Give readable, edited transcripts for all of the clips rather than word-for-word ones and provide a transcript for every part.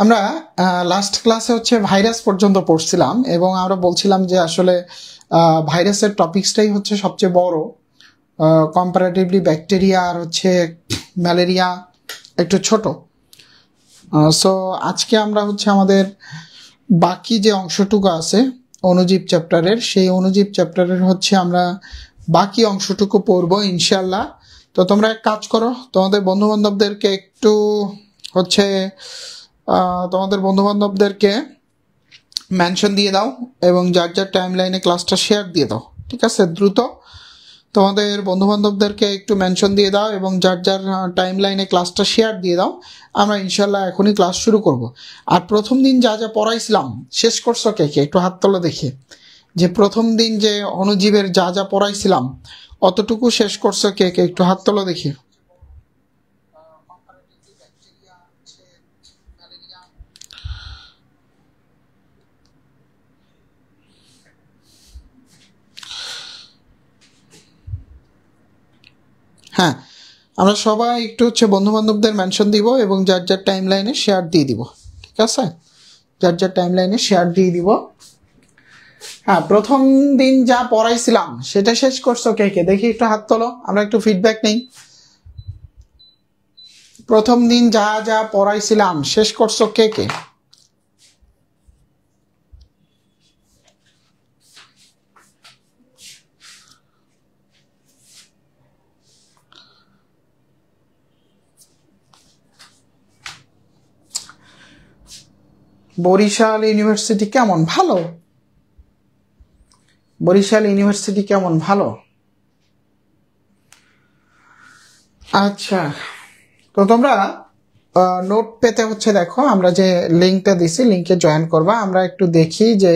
আমরা লাস্ট ক্লাসে হচ্ছে ভাইরাস পর্যন্ত পড়ছিলাম এবং আমরা বলছিলাম যে আসলে ভাইরাসের টপিকসটাই হচ্ছে সবচেয়ে বড়, কম্পারেটিভলি ব্যাকটেরিয়া আর হচ্ছে ম্যালেরিয়া একটু ছোট। সো আজকে আমরা হচ্ছে আমাদের বাকি যে অংশটুকু আছে অণুজীব চ্যাপ্টারের, সেই অণুজীব চ্যাপ্টারের হচ্ছে আমরা বাকি অংশটুকু পড়বো ইনশাল্লাহ। তো তোমরা এক কাজ করো, তোমাদের বন্ধুবান্ধবদেরকে একটু হচ্ছে মেনশন দিয়ে দাও এবং যার যার টাইম লাইনে ক্লাসটা শেয়ার দিয়ে দাও, ঠিক আছে? দ্রুত তোমাদের বন্ধুবান্ধবদেরকে একটু মেনশন দিয়ে দাও এবং যার যার টাইম লাইনে ক্লাসটা শেয়ার দিয়ে দাও। আমরা ইনশাল্লাহ এখনই ক্লাস শুরু করব। আর প্রথম দিন যা যা পড়াইছিলাম শেষ করছো কে কে? একটু হাত তোলো দেখি, যে প্রথম দিন যে অণুজীবের যা যা পড়াইছিলাম অতটুকু শেষ করছো কে কে? একটু হাত তোলো দেখি। হ্যাঁ, আমরা সবাই একটু হচ্ছে বন্ধু বান্ধবদের মেনশন দিব এবং যার যার টাইম লাইনে শেয়ার দিয়ে দিব, ঠিক আছে? যার যার টাইম লাইনে শেয়ার দিয়ে দিব। হ্যাঁ, প্রথম দিন যা পড়াইছিলাম সেটা শেষ করছো কে কে? দেখি একটু হাত তোলো, আমরা একটু ফিডব্যাক নেই। প্রথম দিন যা যা পড়াইছিলাম শেষ করছো কে কে? বরিশাল ইউনিভার্সিটি কেমন? ভালো। বরিশাল ইউনিভার্সিটি কেমন? ভালো। আচ্ছা, তো তোমরা নোট পেতে হচ্ছে দেখো, আমরা যে লিঙ্কটা দিছি লিঙ্কে জয়েন করবা। আমরা একটু দেখি যে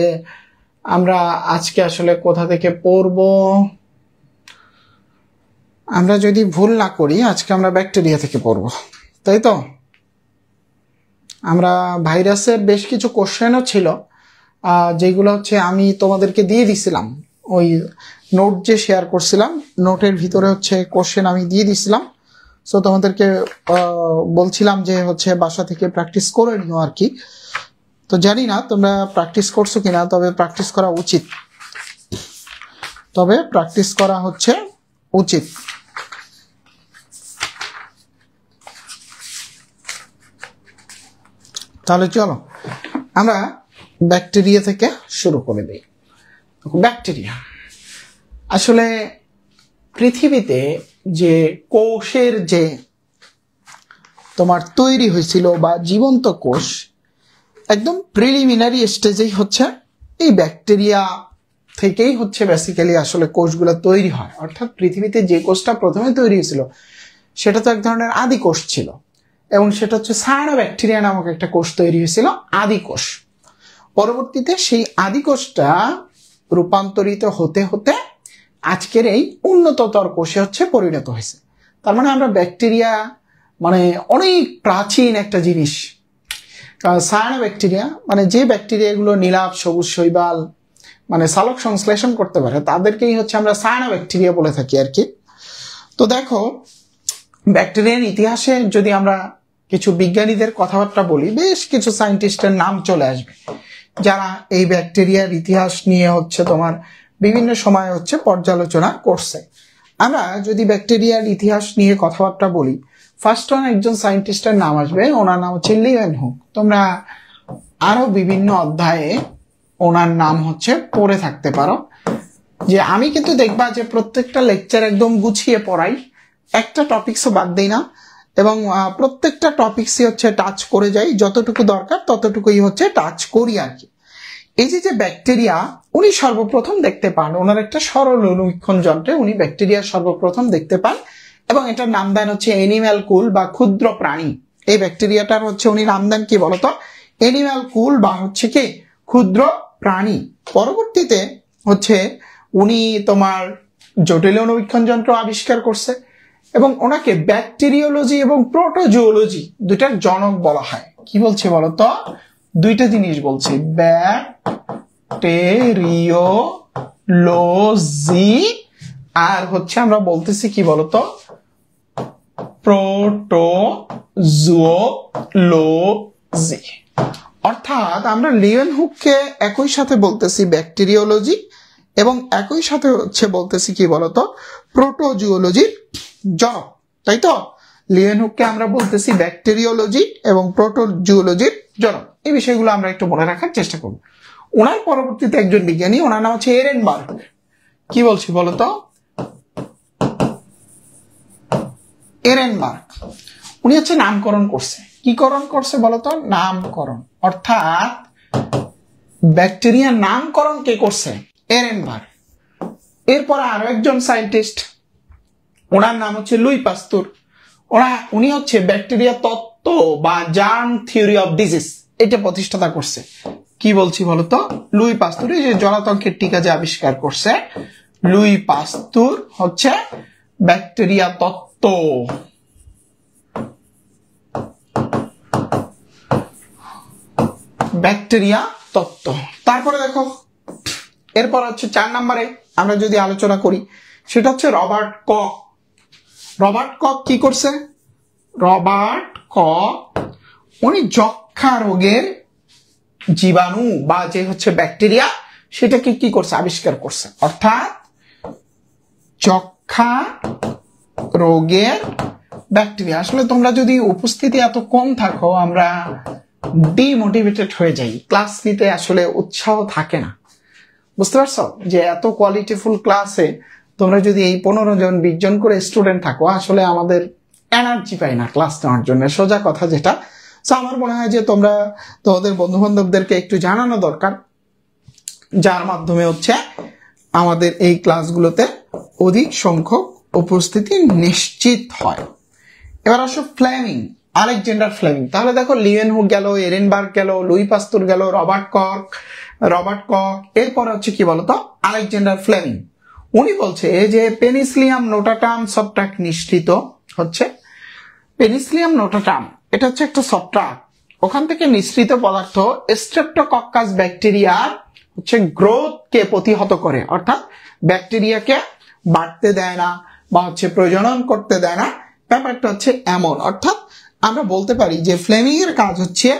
আমরা আজকে আসলে কোথা থেকে পড়বো। আমরা যদি ভুল না করি আজকে আমরা ব্যাকটেরিয়া থেকে পড়বো, তাই তো? আমরা ভাইরাসের বেশ কিছু কোশ্চেনও ছিল যেগুলো হচ্ছে আমি তোমাদেরকে দিয়ে দিছিলাম, ওই নোট যে শেয়ার করছিলাম নোটের ভিতরে হচ্ছে কোশ্চেন আমি দিয়ে দিছিলাম। সো তোমাদেরকে বলছিলাম যে হচ্ছে বাসা থেকে প্র্যাকটিস করে নিও আর কি। তো জানি না তোমরা প্র্যাকটিস করছো কিনা, তবে প্র্যাকটিস করা উচিত, তাহলে চলো আমরা ব্যাকটেরিয়া থেকে শুরু করে দিই। ব্যাকটেরিয়া আসলে পৃথিবীতে যে কোষের যে তোমার তৈরি হয়েছিল বা জীবন্ত কোষ, একদম প্রিলিমিনারি স্টেজেই হচ্ছে এই ব্যাকটেরিয়া থেকেই হচ্ছে বেসিক্যালি আসলে কোষগুলো তৈরি হয়। অর্থাৎ পৃথিবীতে যে কোষটা প্রথমে তৈরি হয়েছিল সেটা তো এক ধরনের আদি কোষ ছিল এবং সেটা হচ্ছে সায়ানোব্যাকটেরিয়া নামক একটা কোষ তৈরি হয়েছিল, আদি কোষ। পরবর্তীতে সেই আদি কোষটা রূপান্তরিত হতে হতে আজকের এই উন্নততর কোষে হচ্ছে পরিণত হয়েছে। তার মানে আমরা ব্যাকটেরিয়া মানে অনেক প্রাচীন একটা জিনিস। সায়ানোব্যাকটেরিয়া মানে যে ব্যাকটেরিয়াগুলো নীলাভ সবুজ শৈবাল মানে সালোক সংশ্লেষণ করতে পারে তাদেরকেই হচ্ছে আমরা সায়ানোব্যাকটেরিয়া বলে থাকি আর কি। তো দেখো, ব্যাকটেরিয়ার ইতিহাসে যদি আমরা কিছু বিজ্ঞানীদের কথাবার্তা বলি, বেশ কিছু সায়েন্টিস্টের নাম চলে আসবে যারা এই ব্যাকটেরিয়ার ইতিহাস নিয়ে হচ্ছে তোমার বিভিন্ন সময় হচ্ছে পর্যালোচনা করছে। আমরা যদি ব্যাকটেরিয়ার ইতিহাস নিয়ে কথাবার্তা বলি, ফার্স্ট ওয়ান একজন সায়েন্টিস্টের নাম আসবে, ওনার নাম হচ্ছে লিওয়েনহুক। তোমরা আরো বিভিন্ন অধ্যায়ে ওনার নাম হচ্ছে পড়ে থাকতে পারো। যে আমি কিন্তু দেখবা যে প্রত্যেকটা লেকচার একদম গুছিয়ে পড়াই, একটা টপিকসও বাদ দেই না এবং প্রত্যেকটা টপিকসই হচ্ছে টাচ করে যাই, যতটুকু দরকার ততটুকুই হচ্ছে টাচ করি আর কি। এই যে ব্যাকটেরিয়া উনি সর্বপ্রথম দেখতে পান, ওনার একটা সরল অনুবীক্ষণ যন্ত্রে উনি ব্যাকটেরিয়া সর্বপ্রথম দেখতে পান এবং এটার নাম দেন হচ্ছে এনিম্যাল কুল বা ক্ষুদ্র প্রাণী। এই ব্যাকটেরিয়াটার হচ্ছে উনি নাম দেন কি বলতো? এনিম্যাল কুল বা হচ্ছে কি ক্ষুদ্র প্রাণী। পরবর্তীতে হচ্ছে উনি তোমার জটিল অনুবীক্ষণ যন্ত্র আবিষ্কার করছে এবং ওনাকে ব্যাকটেরিওলজি এবং প্রোটোজুওলজি দুইটার জনক বলা হয়। কি বলছে বলতো? দুইটা জিনিস বলছে, ব্যাকটেরিওলজি আর হচ্ছে আমরা বলতেছি কি বলতো? প্রোটোজুওলজি। অর্থাৎ আমরা লিওয়েনহুককে একই সাথে বলতেছি ব্যাকটেরিওলজি এবং একই সাথে হচ্ছে বলতেছি কি বলতো প্রোটোজুওলজির জনক, তাই তো? লিওয়েনহুককে আমরা বলতেছি ব্যাকটেরিওলজি এবং প্রোটোজুওলজির জনক। এই বিষয়গুলো আমরা একটু মনে রাখার চেষ্টা করব। ওনার পরবর্তীতে একজন বিজ্ঞানী, ওনার নাম হচ্ছে এরেনবার্গ। কি বলছি বলতো? এরেনবার্গ। উনি হচ্ছে নামকরণ করছে। কি করণ করছে বলতো? নামকরণ। অর্থাৎ ব্যাকটেরিয়ার নামকরণ কে করছে? এরেনবার্গ। এরপর আরো একজন সায়েন্টিস্ট, ওনার নাম হচ্ছে লুই পাস্তুর। উনি হচ্ছে ব্যাকটেরিয়া তত্ত্ব বা জার্ম থিওরি অফ ডিজিজ এটা প্রতিষ্ঠাতা করছে। কি বলছি বলতো? লুই পাস্তুর, এই যে জলাতঙ্কের টিকা যে আবিষ্কার করছে, লুই পাস্তুর হচ্ছে ব্যাকটেরিয়া তত্ত্ব। ব্যাকটেরিয়া তত্ত্ব। তারপরে দেখো, এরপর হচ্ছে 4 নম্বরে আমরা যদি আলোচনা করি, সেটা হচ্ছে রবার্ট কক। রবার্ট কক কি করছে? রবার্ট কক উনি যক্ষা রোগের জীবাণু বা যে হচ্ছে ব্যাকটেরিয়া সেটাকে কি করছে? আবিষ্কার করছে। অর্থাৎ যক্ষা রোগের ব্যাকটেরিয়া। আসলে তোমরা যদি উপস্থিতি এত কম থাকো, আমরা ডিমোটিভেটেড হয়ে যাই, ক্লাস নিতে আসলে উৎসাহ থাকে না। বুঝতে পারছো যে এত কোয়ালিটিফুল ক্লাসে তোমরা যদি এই 15 জন 20 জন করে স্টুডেন্ট থাকো, আসলে আমাদের এনার্জি পাই না ক্লাস নেওয়ার জন্য, সোজা কথা যেটা। তো আমার মনে হয় যে তোমরা তোমাদের বন্ধু বান্ধবদেরকে একটু জানানো দরকার, যার মাধ্যমে হচ্ছে আমাদের এই ক্লাসগুলোতে অধিক সংখ্যক উপস্থিতি নিশ্চিত হয়। এবার আসো ফ্লেমিং, আলেকজান্ডার ফ্লেমিং। তাহলে দেখো, লিওয়েনহুক গেল, এরেনবার্গ গেল, লুই পাস্তুর গেল, রবার্ট কক, এরপর হচ্ছে কি বলতো আলেকজান্ডার ফ্লেমিং। উনি বলছে যে পেনিসিলিয়াম নোটাটাম ছত্রাক নিঃসৃত হচ্ছে, পেনিসিলিয়াম নোটাটাম এটা হচ্ছে একটা ছত্রাক, ওখান থেকে নিঃসৃত পদার্থ স্ট্রেপ্টোকক্কাস ব্যাকটেরিয়ার হচ্ছে গ্রোথকে প্রতিহত করে। অর্থাৎ ব্যাকটেরিয়াকে বাড়তে দেয় না বা হচ্ছে প্রজনন করতে দেয় না, ব্যাপারটা হচ্ছে এমন। অর্থাৎ আমরা বলতে পারি যে ফ্লেমিং এর কাজ হচ্ছে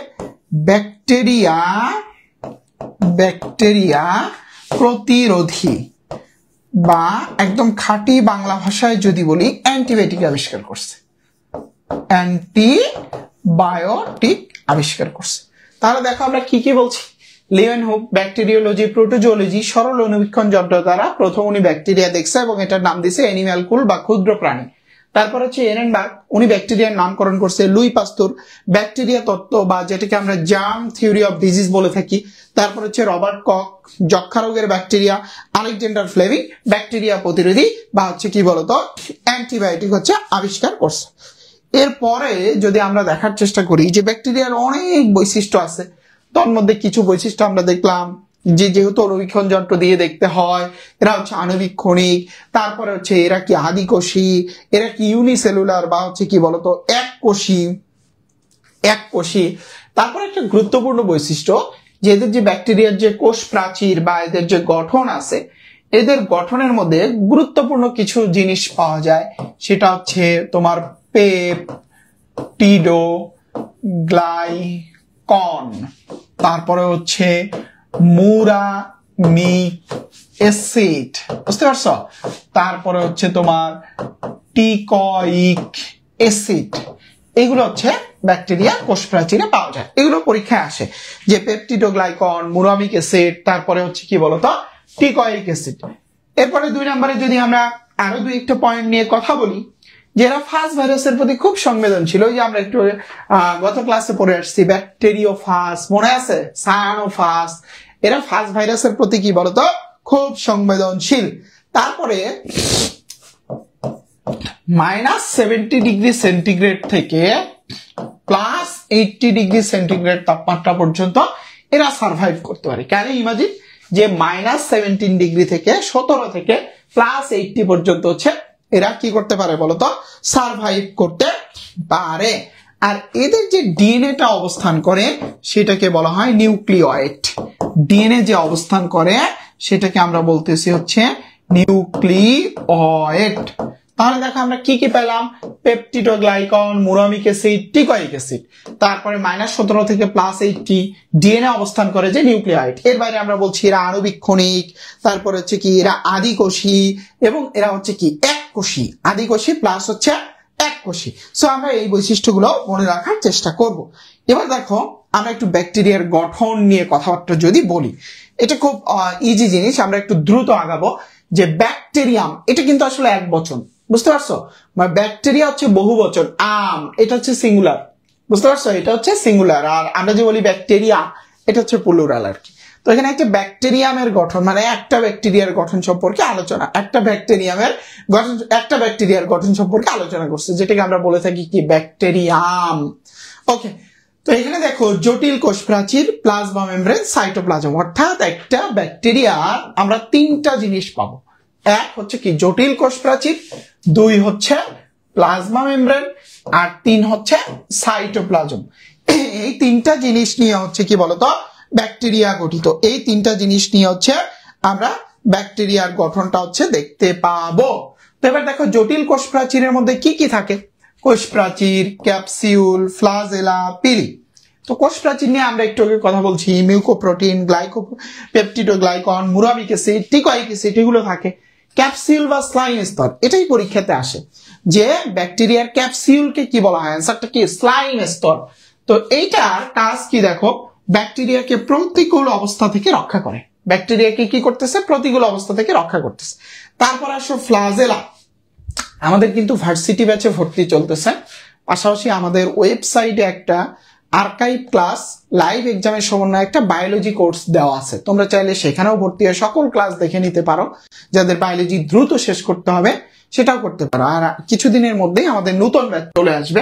ব্যাকটেরিয়া প্রতিরোধী, বা একদম খাঁটি বাংলা ভাষায় যদি বলি অ্যান্টিবায়োটিক আবিষ্কার করছে, অ্যান্টিবায়োটিক আবিষ্কার করছে। তাহলে দেখো আমরা কি কি বলছি। লিওয়েনহুক ব্যাকটেরিওলজি, প্রোটোজুওলজি, সরল অণুবীক্ষণ যন্ত্র দ্বারা প্রথম উনি ব্যাকটেরিয়া দেখছে এবং এটার নাম দিছে অ্যানিম্যালকুল বা ক্ষুদ্র প্রাণী। তারপর হচ্ছে এরেনবার্গ, উনি ব্যাকটেরিয়ার নামকরণ করছে। লুই পাস্তুর ব্যাকটেরিয়া তত্ত্ব বা যেটাকে আমরা জার্ম থিওরি অফ ডিজিজ বলে থাকি। তারপর হচ্ছে রবার্ট কক যক্ষা রোগের ব্যাকটেরিয়া, আলেকজান্ডার ফ্লেমিং ব্যাকটেরিয়া প্রতিরোধী বা হচ্ছে কি বলতো অ্যান্টিবায়োটিক হচ্ছে আবিষ্কার করছে। এরপরে যদি আমরা দেখার চেষ্টা করি যে ব্যাকটেরিয়ার অনেক বৈশিষ্ট্য আছে, তার মধ্যে কিছু বৈশিষ্ট্য আমরা দেখলাম যে যেহেতু অণুবীক্ষণ যন্ত্র দিয়ে দেখতে হয়, এরা হচ্ছে আণুবীক্ষণিক, তারপরে হচ্ছে এরা কি আদিকোষী, এরা কি ইউনিসেলুলার বা হচ্ছে কি বলতো এককোষী। তারপরে একটা গুরুত্বপূর্ণ বৈশিষ্ট্য যে এদের যে ব্যাকটেরিয়ার যে কোষ প্রাচীর বা এদের যে গঠন আছে, এদের গঠনের মধ্যে গুরুত্বপূর্ণ কিছু জিনিস পাওয়া যায়, সেটা হচ্ছে তোমার পেপটিডোগ্লাইকন, তারপরে হচ্ছে মুরামিক অ্যাসিড, বুঝতে পারছো? তারপরে হচ্ছে তোমার টিকয়িক অ্যাসিড। এগুলো হচ্ছে ব্যাকটেরিয়া কোষ প্রাচীরে পাওয়া যায়, এগুলো পরীক্ষায় আসে যে পেপটিডোগ্লাইকন, মুরামিক অ্যাসিড, তারপরে হচ্ছে কি বলতো টিকয়িক অ্যাসিড। এরপরে 2 নম্বরে যদি আমরা আরো 2-1টা পয়েন্ট নিয়ে কথা বলি, যারা ফাজ ভাইরাসের প্রতি খুব সংবেদনশীল, ওই যে আমরা একটু গত ক্লাসে পড়ে আসছি ব্যাকটেরিওফাজ, মনে আছে? সায়ানোফাজ, এরা ফাজ ভাইরাসের প্রতি কি বলতো খুব সংবেদনশীল। তারপরে -70°C থেকে +80°C তাপমাত্রা পর্যন্ত এরা সার্ভাইভ করতে পারে। কেন ইমাজিন যে -17° থেকে 17 থেকে +80 পর্যন্ত হচ্ছে এরা কি করতে পারে বলতো সার্ভাইভ করতে পারে। আর এদের যে ডিএনএটা অবস্থান করে সেটাকে বলা হয় নিউক্লিয়েট। ডিএনএ যে অবস্থান করে সেটাকে আমরা বলতেছি হচ্ছে নিউক্লিয়েট। তাহলে দেখো আমরা কি কি পেলাম, পেপটিডোগ্লাইকন, মুরামিক অ্যাসিড, টিকোয়িক অ্যাসিড, তারপরে -17 থেকে +80 ডিএনএ অবস্থান করে যে নিউক্লিওটাইড। এর বাইরে আমরা বলছি এরা আণবিক ক্ষণিক, তারপরে হচ্ছে কি এরা আদিকোষী এবং এরা হচ্ছে কি এককোষী, আদিকোষী প্লাস হচ্ছে এককোষী। সো আমরা এই বৈশিষ্ট্যগুলো মনে রাখার চেষ্টা করব। এবার দেখো আমরা একটু ব্যাকটেরিয়ার গঠন নিয়ে কথাবার্তা যদি বলি, এটা খুব ইজি জিনিস, আমরা একটু দ্রুত আগাবো। যে ব্যাকটেরিয়াম এটা কিন্তু আসলে এক বচন, বুঝতে পারছো? ব্যাকটেরিয়া হচ্ছে বহু বচন, এটা হচ্ছে সিঙ্গুলার, বুঝতে পারছো? এটা হচ্ছে সিঙ্গুলার। আর আমরা যে বলি ব্যাকটেরিয়া এটা হচ্ছে প্লুরাল আর কি। তো এখানে একটা ব্যাকটেরিয়ামের গঠন মানে একটা ব্যাকটেরিয়ার গঠন সম্পর্কে আলোচনা, একটা ব্যাকটেরিয়ার গঠন সম্পর্কে আলোচনা করছে, যেটাকে আমরা বলে থাকি কি ব্যাকটেরিয়াম। ওকে, তো এখানে দেখো জটিল কোষ প্রাচীর, প্লাজমা মেমব্রেন, সাইটোপ্লাজম, অর্থাৎ একটা ব্যাকটেরিয়া আমরা তিনটা জিনিস পাবো। এক হচ্ছে কি জটিল কোষ প্রাচীর, দুই হচ্ছে প্লাজমা মেমব্রেন, আর তিন হচ্ছে সাইটোপ্লাজম। এই তিনটা জিনিস নিয়ে হচ্ছে কি বলতো ব্যাকটেরিয়া গঠিত। এই তিনটা জিনিস নিয়ে হচ্ছে আমরা ব্যাকটেরিয়ার গঠনটা হচ্ছে দেখতে পাবো। তো এবার দেখো জটিল কোষ প্রাচীরের মধ্যে কি কি থাকে, কোষ প্রাচীর, ক্যাপসিউল, ফ্লাজেলা, পিলি। তো কোষ প্রাচীর নিয়ে আমরা একটু আগে কথা বলছি, mucoprotein, পেপটিডোগ্লাইকন, muramic acid, teichoic acid এগুলো থাকে। ক্যাপসিউল বা স্লাইম স্তর, এটাই পরীক্ষাতে আসে যে ব্যাকটেরিয়ার ক্যাপসিউলকে কি বলা হয়, অ্যান্সারটা কি স্লাইম স্তর। তো এইটার কাজ কি দেখো, ব্যাকটেরিয়াকে প্রতিকূল অবস্থা থেকে রক্ষা করে, ব্যাকটেরিয়াকে কি করতেছে প্রতিকূল অবস্থা থেকে রক্ষা করতেছে। তারপর আসো ফ্লাজেলা। আমাদের কিন্তু ভার্সিটি ব্যাচে ভর্তি চলতেছে, পাশাপাশি আমাদের ওয়েবসাইটে একটা আর্কাইভ ক্লাস লাইভ এক্সামের সমন্বয়ে একটা বায়োলজি কোর্স দেওয়া আছে, তোমরা চাইলে সেখানেও ভর্তি হয়ে সকল ক্লাস দেখে নিতে পারো। যাদের বায়োলজি দ্রুত শেষ করতে হবে সেটাও করতে পারো। আর কিছুদিনের মধ্যেই আমাদের নতুন ব্যাচ চলে আসবে,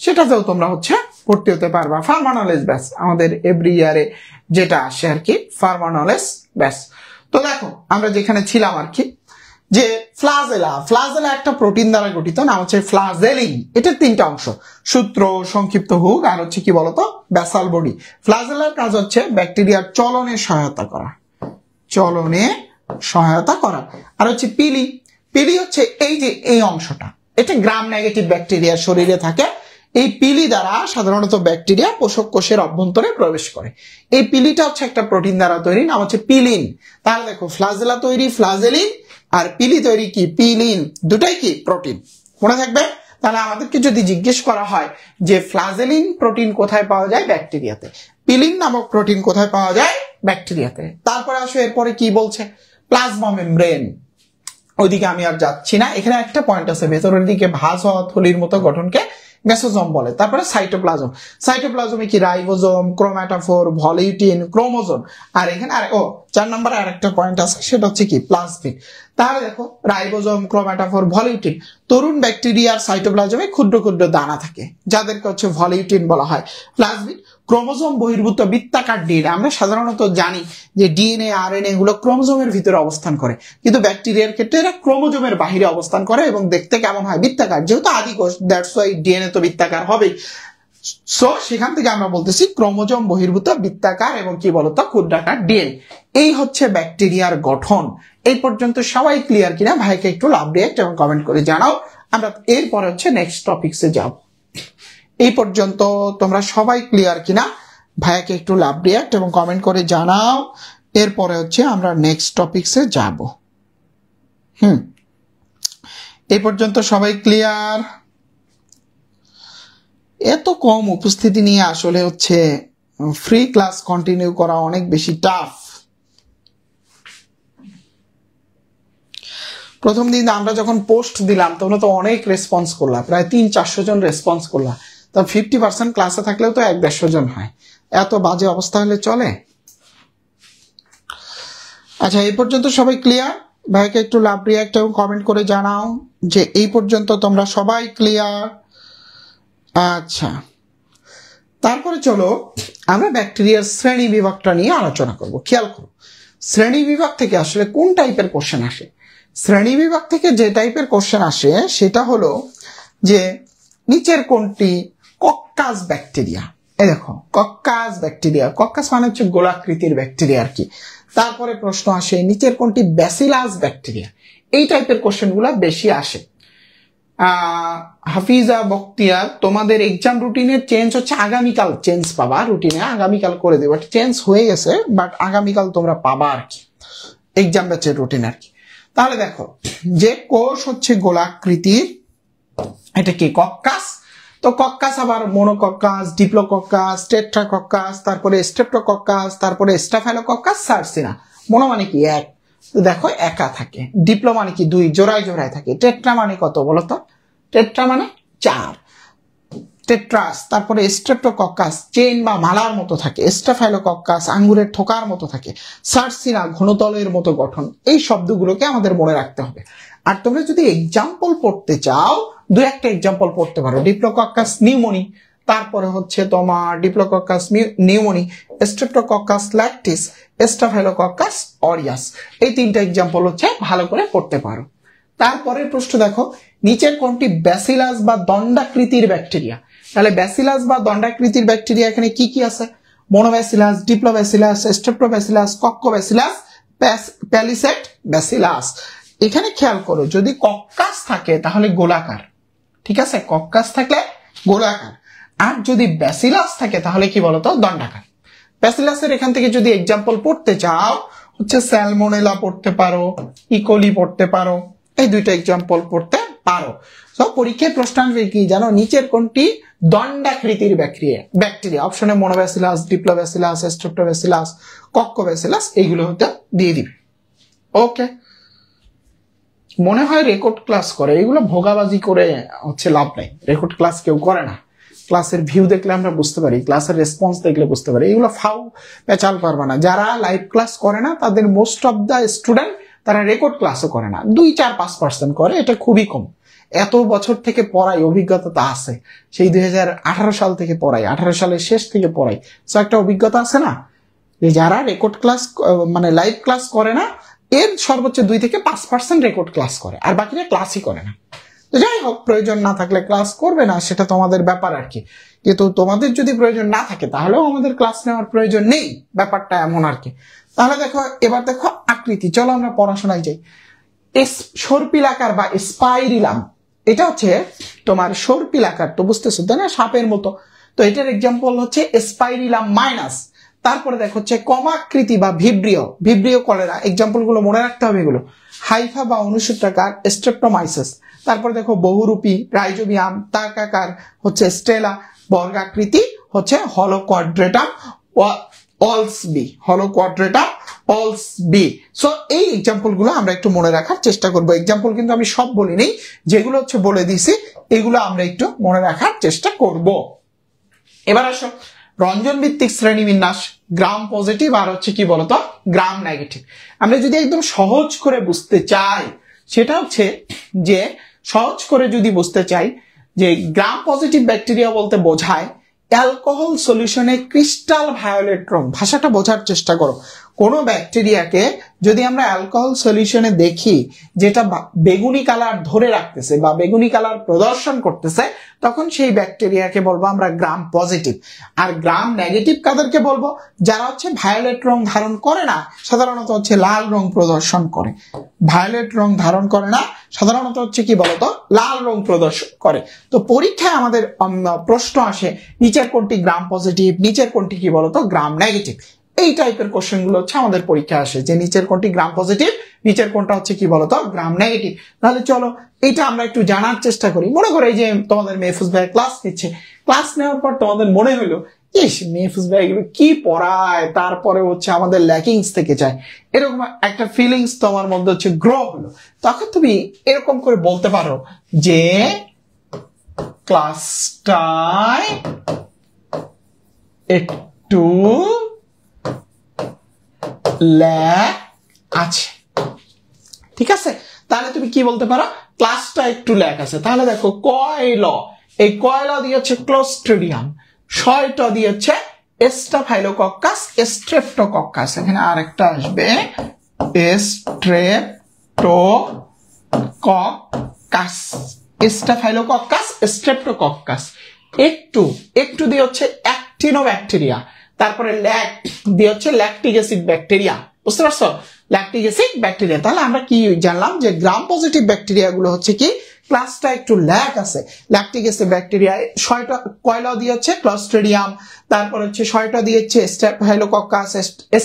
সেটাতেও তোমরা হচ্ছে ভর্তি হতে পারবা। ফার্মা নলেজ ব্যাচ আমাদের এভরি ইয়ারে যেটা আসে আর কি, ফার্মা নলেজ ব্যাচ। তো দেখো আমরা যেখানে ছিলাম আর কি, যে ফ্লাজেলা একটা প্রোটিন দ্বারা গঠিত, নাম হচ্ছে ফ্লাজেলিন। এটার তিনটা অংশ, সূত্র, সংক্ষিপ্ত হুক আর হচ্ছে কি বলতো ব্যাসাল বডি। ফ্লাজেলার কাজ হচ্ছে ব্যাকটেরিয়ার চলনে সহায়তা করা। আর হচ্ছে পিলি হচ্ছে এই যে এই অংশটা, এটা গ্রাম নেগেটিভ ব্যাকটেরিয়ার শরীরে থাকে। এই পিলি দ্বারা সাধারণত ব্যাকটেরিয়া পোষক কোষের অভ্যন্তরে প্রবেশ করে। এই পিলিটা হচ্ছে একটা প্রোটিন দ্বারা তৈরি, নাম হচ্ছে পিলিন। তাহলে দেখো ফ্লাজেলা তৈরি ফ্লাজেলিন, আর পিলি তৈরি কি পিলিন, দুটাই কি প্রোটিন, মনে থাকবে। তাহলে আমাদেরকে যদি জিজ্ঞেস করা হয় যে ফ্লাজেলিন প্রোটিন কোথায় পাওয়া যায়, ব্যাকটেরিয়াতে। পিলিন নামক প্রোটিন কোথায় পাওয়া যায়, ব্যাকটেরিয়াতে। তারপরে আসো এরপরে কি বলছে, প্লাজমা মেমব্রেন। ওইদিকে আমি আর যাচ্ছি না, এখানে একটা পয়েন্ট আছে, ভেতরের দিকে ভাঁজ হওয়া থলির মতো গঠনকে মেসোজোম বলে। তারপরে সাইটোপ্লাজমে কি রাইবোজোম, ক্রোম্যাটোফোর, ভলিউটিন, ক্রোমোজোম। আর এখানে 4 নম্বরে আরেকটা পয়েন্ট আছে, সেটা হচ্ছে কি প্লাজমিড। তাহলে দেখো রাইবোজোম, ক্রোম্যাটোফোর, ভলিউটিন। তরুণ ব্যাকটেরিয়ার সাইটোপ্লাজমে ক্ষুদ্র ক্ষুদ্র দানা থাকে, যাদেরকে হচ্ছে ভলিউটিন বলা হয়। প্লাজমিড ক্রোমোজোম বহির্ভূত বৃত্তাকার ডিএনএ। আমরা সাধারণত জানি যে ডিএনএ, আরএনএ এগুলো ক্রোমোজোমের ভিতরে অবস্থান করে, কিন্তু ব্যাকটেরিয়ার ক্ষেত্রে এরা ক্রোমোজোমের বাহিরে অবস্থান করে এবং দেখতে কেমন হয়, বৃত্তাকার। যেহেতু আদিকোষ, দ্যাটস ওয়াই ডিএনএ তো বৃত্তাকার হবেই। সো সেখান থেকে আমরা বলতেছি ক্রোমোজোম বহির্ভূত বৃত্তাকার এবং কি বলতো ক্ষুদ্রাকার ডিএনএ। এই হচ্ছে ব্যাকটেরিয়ার গঠন। এই পর্যন্ত সবাই ক্লিয়ার কিনা ভাইকে একটু লাভ রিঅ্যাক্ট এবং কমেন্ট করে জানাও। আমরা এরপরে হচ্ছে নেক্সট টপিকসে যাব। এই পর্যন্ত তোমরা সবাই ক্লিয়ার কিনা ভাইকে একটু লাভ রিঅ্যাক্ট এবং কমেন্ট করে জানাও। এরপরে হচ্ছে আমরা নেক্সট টপিকসে যাব। এই পর্যন্ত সবাই ক্লিয়ার? এত কম উপস্থিতি নিয়ে আসলে হচ্ছে ফ্রি ক্লাস কন্টিনিউ করা অনেক বেশি টাফ। প্রথম দিন আমরা যখন পোস্ট দিলাম তোমরা তো অনেক রেসপন্স করলা, প্রায় 300-400 জন রেসপন্স করলা। তো 50% ক্লাসে থাকলেও তো 150 জন হয়, এত বাজে অবস্থা হলে চলে? আচ্ছা এই পর্যন্ত সবাই ক্লিয়ার? ভাইকে একটু লাভ রিঅ্যাক্ট এবং কমেন্ট করে জানাও যে এই পর্যন্ত তোমরা সবাই ক্লিয়ার। আচ্ছা তারপরে চলো আমরা ব্যাকটেরিয়ার শ্রেণী বিভাগটা নিয়ে আলোচনা করব। খেয়াল করো শ্রেণী বিভাগ থেকে আসলে কোন টাইপের কোশ্চেন আসে। শ্রেণী বিভাগ থেকে যে টাইপের কোশ্চেন আসে সেটা হলো যে নিচের কোনটি কক্কাস ব্যাকটেরিয়া। এই দেখো কক্কাস ব্যাকটেরিয়া, কক্কাস মানে হচ্ছে গোলাকৃতির ব্যাকটেরিয়া আর কি। তারপরে প্রশ্ন আসে নিচের কোনটি ব্যাসিলাস ব্যাকটেরিয়া। এই টাইপের কোশ্চেন গুলা বেশি আসে। হাফিজা বখতিয়ার, তোমাদের এক্সাম রুটিনের চেঞ্জ হচ্ছে আগামীকাল চেঞ্জ পাবা, রুটিনে আগামীকাল করে দেবো, চেঞ্জ হয়ে গেছে বাট আগামীকাল তোমরা পাবা আর কি এক্সাম ব্যাচের রুটিন আর কি। তাহলে দেখো যে কোষ হচ্ছে গোলাকৃতির, এটা কি কক্কাস, তো কক্কাস আবার মোনোকক্কাস, ডিপ্লোকক্কাস, টেট্রাকক্কাস, তারপরে স্ট্রেপ্টোকক্কাস, তারপরে স্টাফাইলোকক্কাস, সার্সিনা। মোনো মানে কি এক, তো দেখো একা থাকে, ডিপ্লো মানে কি দুই, জোড়ায় জোড়ায় থাকে, টেট্রা মানে কত বলো তো, টেট্রা মানে চার, টেট্রাস, তারপরে স্ট্রেপ্টোকক্কাস চেইন বা মালার মতো থাকে, স্টাফাইলোকক্কাস আঙ্গুরের থোকার মতো থাকে, সার্সিনা ঘনতলের মতো গঠন। এই শব্দগুলোকে আমাদের মনে রাখতে হবে। আর তোমরা যদি এক্সাম্পল পড়তে চাও, দু একটা এক্সাম্পল পড়তে পারো, ডিপ্লোকক্কাস নিউমোনি, তারপরে হচ্ছে তোমার Diplococcus pneumoniae, Streptococcus lactis, Staphylococcus aureus. এই তিনটা এক্সাম্পল হচ্ছে ভালো করে পড়তে পারো। তারপরের প্রশ্ন দেখো, নিচের কোনটি ব্যাসিলাস বা দণ্ডাকৃতির ব্যাকটেরিয়া? তাহলে ব্যাসিলাস বা দণ্ডাকৃতির ব্যাকটেরিয়া এখানে কি কি আছে? মোনোব্যাসিলাস, ডিপ্লোব্যাসিলাস, স্ট্রেপ্টোব্যাসিলাস, কক্কোব্যাসিলাস, প্যালিসেট ব্যাসিলাস। এখানে খেয়াল করো, যদি কক্কাস থাকে তাহলে গোলাকার, ঠিক আছে, কক্কাস থাকলে গোলাকার, আর যদি ব্যাসিলাস থাকে তাহলে কি বলতো দণ্ডাকার। ব্যাসিলাসের এখান থেকে যদি এক্সাম্পল পড়তে চাও হচ্ছে স্যালমোনেলা পড়তে পারো, ইকোলি পড়তে পারো, এই দুইটা এক্সাম্পল পড়তে পারো। তো পরীক্ষায় প্রশ্ন আসবে কি জানো, নিচের কোনটি দণ্ডাকৃতির ব্যাকটেরিয়া? অপশনে মোনোব্যাসিলাস, ডিপ্লোব্যাসিলাস, স্ট্রেপ্টোব্যাসিলাস, কক্কোব্যাসিলাস এইগুলো হতে দিয়ে দিবে। ওকে, মনে হয় রেকর্ড ক্লাস করে, এগুলো ভোগাবাজি করে হচ্ছে লাভ নাই, রেকর্ড ক্লাস কেউ করে না। ক্লাসের ভিউ দেখলে আমরা বুঝতে পারি, ক্লাসের রেসপন্স দেখলে বুঝতে পারি, এগুলো ফাউ পেঁচাল পারবা না। যারা লাইভ ক্লাস করে না তাদের মোস্ট অফ দ্য স্টুডেন্ট তারা রেকর্ড ক্লাসও করে না, 2-4-5% করে, এটা খুবই কম। এত বছর থেকে পড়াই, অভিজ্ঞতা তো আছে, সেই 2018 সাল থেকে পড়াই, 18 সালের শেষ থেকে পড়াই, তো একটা অভিজ্ঞতা আছে না, যে যারা রেকর্ড ক্লাস মানে লাইভ ক্লাস করে না এর সর্বোচ্চ 2-5% রেকর্ড ক্লাস করে, আর বাকিরা ক্লাসই করে না। তো যাই হোক, প্রয়োজন না থাকলে ক্লাস করবে না, সেটা তোমাদের ব্যাপার আর কি। কিন্তু তোমাদের যদি প্রয়োজন না থাকে তাহলেও আমাদের ক্লাস নেওয়ার প্রয়োজন নেই, ব্যাপারটা এমন আর কি। তাহলে দেখো, এবার দেখো আকৃতি, চলো আমরা পড়াশোনায় যাই। সর্পিলাকার বা স্পাইরিলাম, এটা হচ্ছে তোমার সর্পিলাকার, তো বুঝতেছো তাই না, সাপের মতো। তো এটার এক্সাম্পল হচ্ছে স্পাইরিলাম মাইনাস। তারপরে দেখো হচ্ছে কমাকৃতি বা ভিব্রিও কলেরা, এক্সাম্পল গুলো মনে রাখতে হবে এগুলো। হাইফা বা অনুসূত্রাকার স্ট্রেপ্টোমাইসিস। তারপরে দেখো বহুরূপী রাইজোবিয়াম, তাকাকার হচ্ছে স্টেলা, বর্গাকৃতি হচ্ছে হলোকোয়াড্রেটাম অলসবি। সো এই এক্সাম্পল গুলো আমরা একটু মনে রাখার চেষ্টা করবো। এক্সাম্পল কিন্তু আমি সব বলিনি, যেগুলো হচ্ছে বলে দিছি এগুলো আমরা একটু মনে রাখার চেষ্টা করব। এবার আসো রঞ্জন ভিত্তিক শ্রেণীবিন্যাস, গ্রাম পজিটিভ আর হচ্ছে কি বলতো গ্রাম নেগেটিভ। আমরা যদি একদম সহজ করে বুঝতে চাই, সেটা হচ্ছে যে সহজ করে যদি বুঝতে চাই যে গ্রাম পজিটিভ ব্যাকটেরিয়া বলতে বোঝায় অ্যালকোহল সলিউশনে ক্রিস্টাল ভায়োলেট রং। ভাষাটা বোঝার চেষ্টা করো। কোনো ব্যাকটেরিয়াকে যদি আমরা অ্যালকোহল সলিউশনে দেখি যেটা বেগুনি কালার ধরে রাখতেছে বা বেগুনি কালার প্রদর্শন করতেছে, তখন সেই ব্যাকটেরিয়াকে বলবো আমরা গ্রাম পজিটিভ। আর গ্রাম নেগেটিভ কাদেরকে বলবো? যারা হচ্ছে ভায়োলেট রং ধারণ করে না, সাধারণত হচ্ছে লাল রং প্রদর্শন করে। ভায়োলেট রং ধারণ করে না, সাধারণত হচ্ছে কি বলতো লাল রং প্রদর্শন করে। তো পরীক্ষায় আমাদের প্রশ্ন আসে নিচের কোনটি গ্রাম পজিটিভ, নিচের কোনটি কি বলতো গ্রাম নেগেটিভ। এই টাইপের কোশ্চেন গুলো হচ্ছে আমাদের পরীক্ষায় আসে, যে নিচের কোনটি গ্রাম পজিটিভ, নিচের কোনটা হচ্ছে কি বলতো গ্রাম নেগেটিভ। তাহলে চলো এটা আমরা একটু জানার চেষ্টা করি। মনে করো এই যে তোমাদের মেহফুজ ভাই ক্লাস নিচ্ছে, ক্লাস নেওয়ার পর তোমাদের মনে হলো ইস মেহফুজ ভাই এগুলো কি পড়ায়, তারপরে হচ্ছে আমাদের ল্যাকিংস থেকে যায়, এরকম একটা ফিলিংস তোমার মধ্যে হচ্ছে গ্রো হলো। তখন তুমি এরকম করে বলতে পারো যে ক্লাসটায় একটু ল্যাক আছে, ঠিক আছে? তাহলে তুমি কি বলতে পারো? ক্লাসটা একটু ল্যাক আছে। তাহলে দেখো কয়ল, এই কয়লা দিয়ে হচ্ছে ক্লোস্ট্রিডিয়াম, শয়টা দিয়ে হচ্ছে স্টাফাইলোকক্কাস, স্ট্রেপ্টোকক্কাস, এখানে আরেকটা আসবে স্ট্রেপ্টোকক্কাস, স্টাফাইলোকক্কাস, স্ট্রেপ্টোকক্কাস। একটু দিয়ে হচ্ছে অ্যাক্টিনোব্যাকটেরিয়া, তারপরে ল্যাক দিয়ে হচ্ছে ল্যাকটিক অ্যাসিড ব্যাকটেরিয়া, বুঝতে পারছো? Lactic acid bacteria. তাহলে আমরা কি জানলাম যে গ্রাম পজিটিভ ব্যাকটেরিয়া গুলো হচ্ছে কি ক্লাসটা একটু ল্যাক আছে, ল্যাকটিক অ্যাসিড ব্যাকটেরিয়া 6টা কয়লা দিয়ে হচ্ছে ক্লস্ট্রিডিয়াম, তারপর হচ্ছে 6টা দিয়ে হচ্ছে স্ট্রেপ্টোকক্কাস,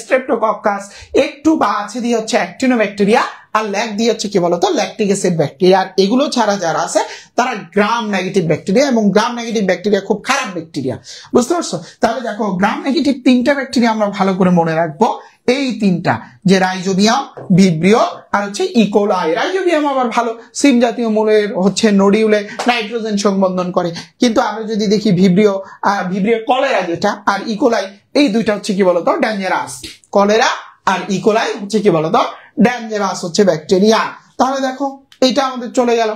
স্ট্রেপ্টোকক্কাস, একটু বা আছে দিয়ে হচ্ছে অ্যাক্টিনোব্যাকটেরিয়া, আর ল্যাক দিয়ে হচ্ছে কি বলতো ল্যাকটিক অ্যাসিড ব্যাকটেরিয়া। আর এগুলো ছাড়া যারা আছে তারা গ্রাম নেগেটিভ ব্যাকটেরিয়া, এবং গ্রাম নেগেটিভ ব্যাকটেরিয়া খুব খারাপ ব্যাকটেরিয়া, বুঝতে পারছো? তাহলে দেখো গ্রাম নেগেটিভ 3টা ব্যাকটেরিয়া আমরা ভালো করে মনে রাখবো, এই 3টা, যে রাইজোবিয়াম, ভিব্রিও আর হচ্ছে ইকোলাই। রাইজোবিয়াম আবার ভালো সিম জাতীয় মূলের হচ্ছে নোডিউলে নাইট্রোজেন সংবন্ধন করে, কিন্তু আমরা যদি দেখি ভিব্রিও কলেরা যেটা আর ইকোলাই, এই দুইটা হচ্ছে কি বলতো ডেঞ্জারাস। কলেরা আর ইকোলাই হচ্ছে কি বলতো ডেঞ্জারাস হচ্ছে ব্যাকটেরিয়া। তাহলে দেখো এইটা আমাদের চলে গেল।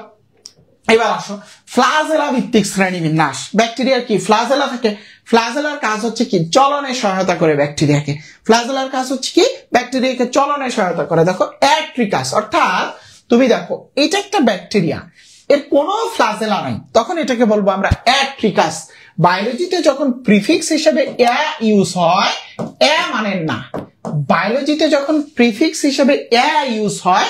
এবার আসো ফ্লাজেলা ভিত্তিক শ্রেণীবিন্যাস। ব্যাকটেরিয়ার কি ফ্লাজেলা থাকে, ফ্লাজেলার কাজ হচ্ছে কি চলনে সহায়তা করে ব্যাকটেরিয়াকে, ফ্লাজেলার কাজ হচ্ছে কি ব্যাকটেরিয়াকে চলনে সহায়তা করে। দেখো অ্যাট্রিকাস, অর্থাৎ তুমি দেখো এটা একটা ব্যাকটেরিয়া, এর কোনো ফ্লাজেলা নাই, তখন এটাকে বলবো আমরা অ্যাট্রিকাস। বায়োলজিতে যখন প্রিফিক্স হিসেবে এ ইউজ হয়, এ মানে না, বায়োলজিতে যখন প্রিফিক্স হিসেবে এ ইউজ হয়,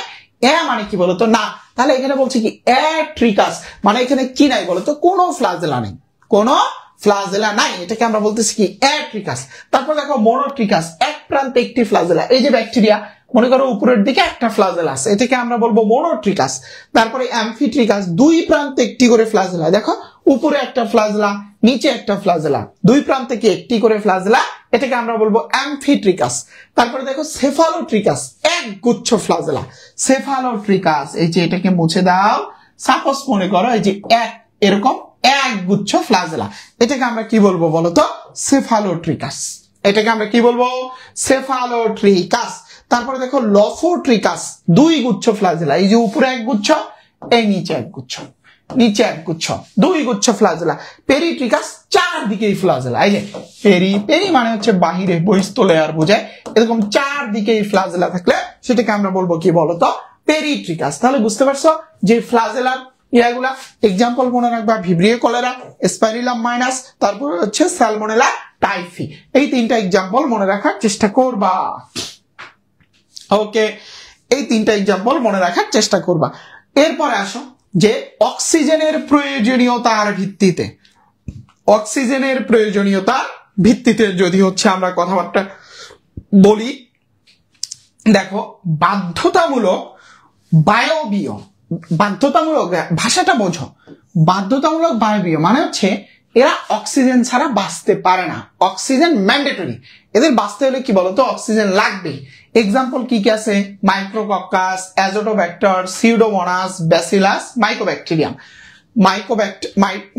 এ মানে কি বলতো না, তাহলে এখানে বলছে কি অ্যাট্রিকাস, মানে এখানে কি নাই বলতো কোনো ফ্লাজেলা নেই, কোনো ফ্লাজেলা নাই, এটাকে আমরা বলতেছি কি অ্যাট্রিকাস। তারপর দেখো মোনোট্রিকাস, এক প্রান্তে একটি ফ্লাজেলা, এই যে ব্যাকটেরিয়া মনে করো উপরের দিকে একটা ফ্লাজেলা আছে, এটাকে আমরা বলবো মোনোট্রিকাস। তারপরে অ্যামফিট্রিকাস, দুই প্রান্তে একটি করে ফ্লাজেলা, দেখো উপরে একটা ফ্লাজেলা নিচে একটা ফ্লাজেলা, দুই প্রান্তে কি একটি করে ফ্লাজেলা, এটাকে আমরা বলবো অ্যামফিট্রিকাস। তারপরে দেখো সেফালোট্রিকাস, এক গুচ্ছ ফ্লাজেলা, সেফালোট্রিকাস, এই যে এটাকে মুছে দাও, সাপোজ মনে করো এই যে এক এরকম এক গুচ্ছ ফ্লাজেলা, এটাকে আমরা কি বলবো বলতো সেফালোট্রিকাস, এটাকে আমরা কি বলবো সেফালোট্রিকাস। তারপরে দেখো লফোট্রিকাস, দুই গুচ্ছ ফ্লাজেলা, এই যে উপরে এক গুচ্ছ, এই নিচে এক গুচ্ছ, নিচে এক গুচ্ছ, দুই গুচ্ছ ফ্লাজেলা। পেরিট্রিকাস, চারদিকেই ফ্লাজেলা, এই যে পেরি মানে হচ্ছে বাহিরে বহিস্থলে আর বোঝায়, এরকম চারদিকেই ফ্লাজেলা থাকলে সেটাকে আমরা বলবো কি বলতো পেরিট্রিকাস। তাহলে বুঝতে পারছো যে ফ্লাজেলার ইয়াগুলা এক্সাম্পল মনে রাখবা, ভিব্রিও কলেরা, স্পাইরিলাম মাইনাস, তারপর হচ্ছে সালমোনেলা টাইফি, এই 3টা এক্সাম্পল মনে রাখার চেষ্টা করবা। ওকে, এই 3টা এক্সাম্পল মনে রাখার চেষ্টা করবা। এরপরে আসো যে অক্সিজেনের প্রয়োজনীয়তার ভিত্তিতে, অক্সিজেনের প্রয়োজনীয়তার ভিত্তিতে যদি হচ্ছে আমরা কথাবার্তা বলি, দেখো বাধ্যতামূলক বায়বীয়, বাধ্যতামূলক ভাষাটা বোঝো, বাধ্যতামূলক বায়বীয় মানে হচ্ছে এরা অক্সিজেন ছাড়া বাঁচতে পারে না, অক্সিজেন ম্যান্ডেটরি, এদের বাঁচতে হলে কি বলতো অক্সিজেন লাগবে। এক্সাম্পল কি কি আছে, Micrococcus, Azotobacter, Pseudomonas, Bacillus, Mycobacterium,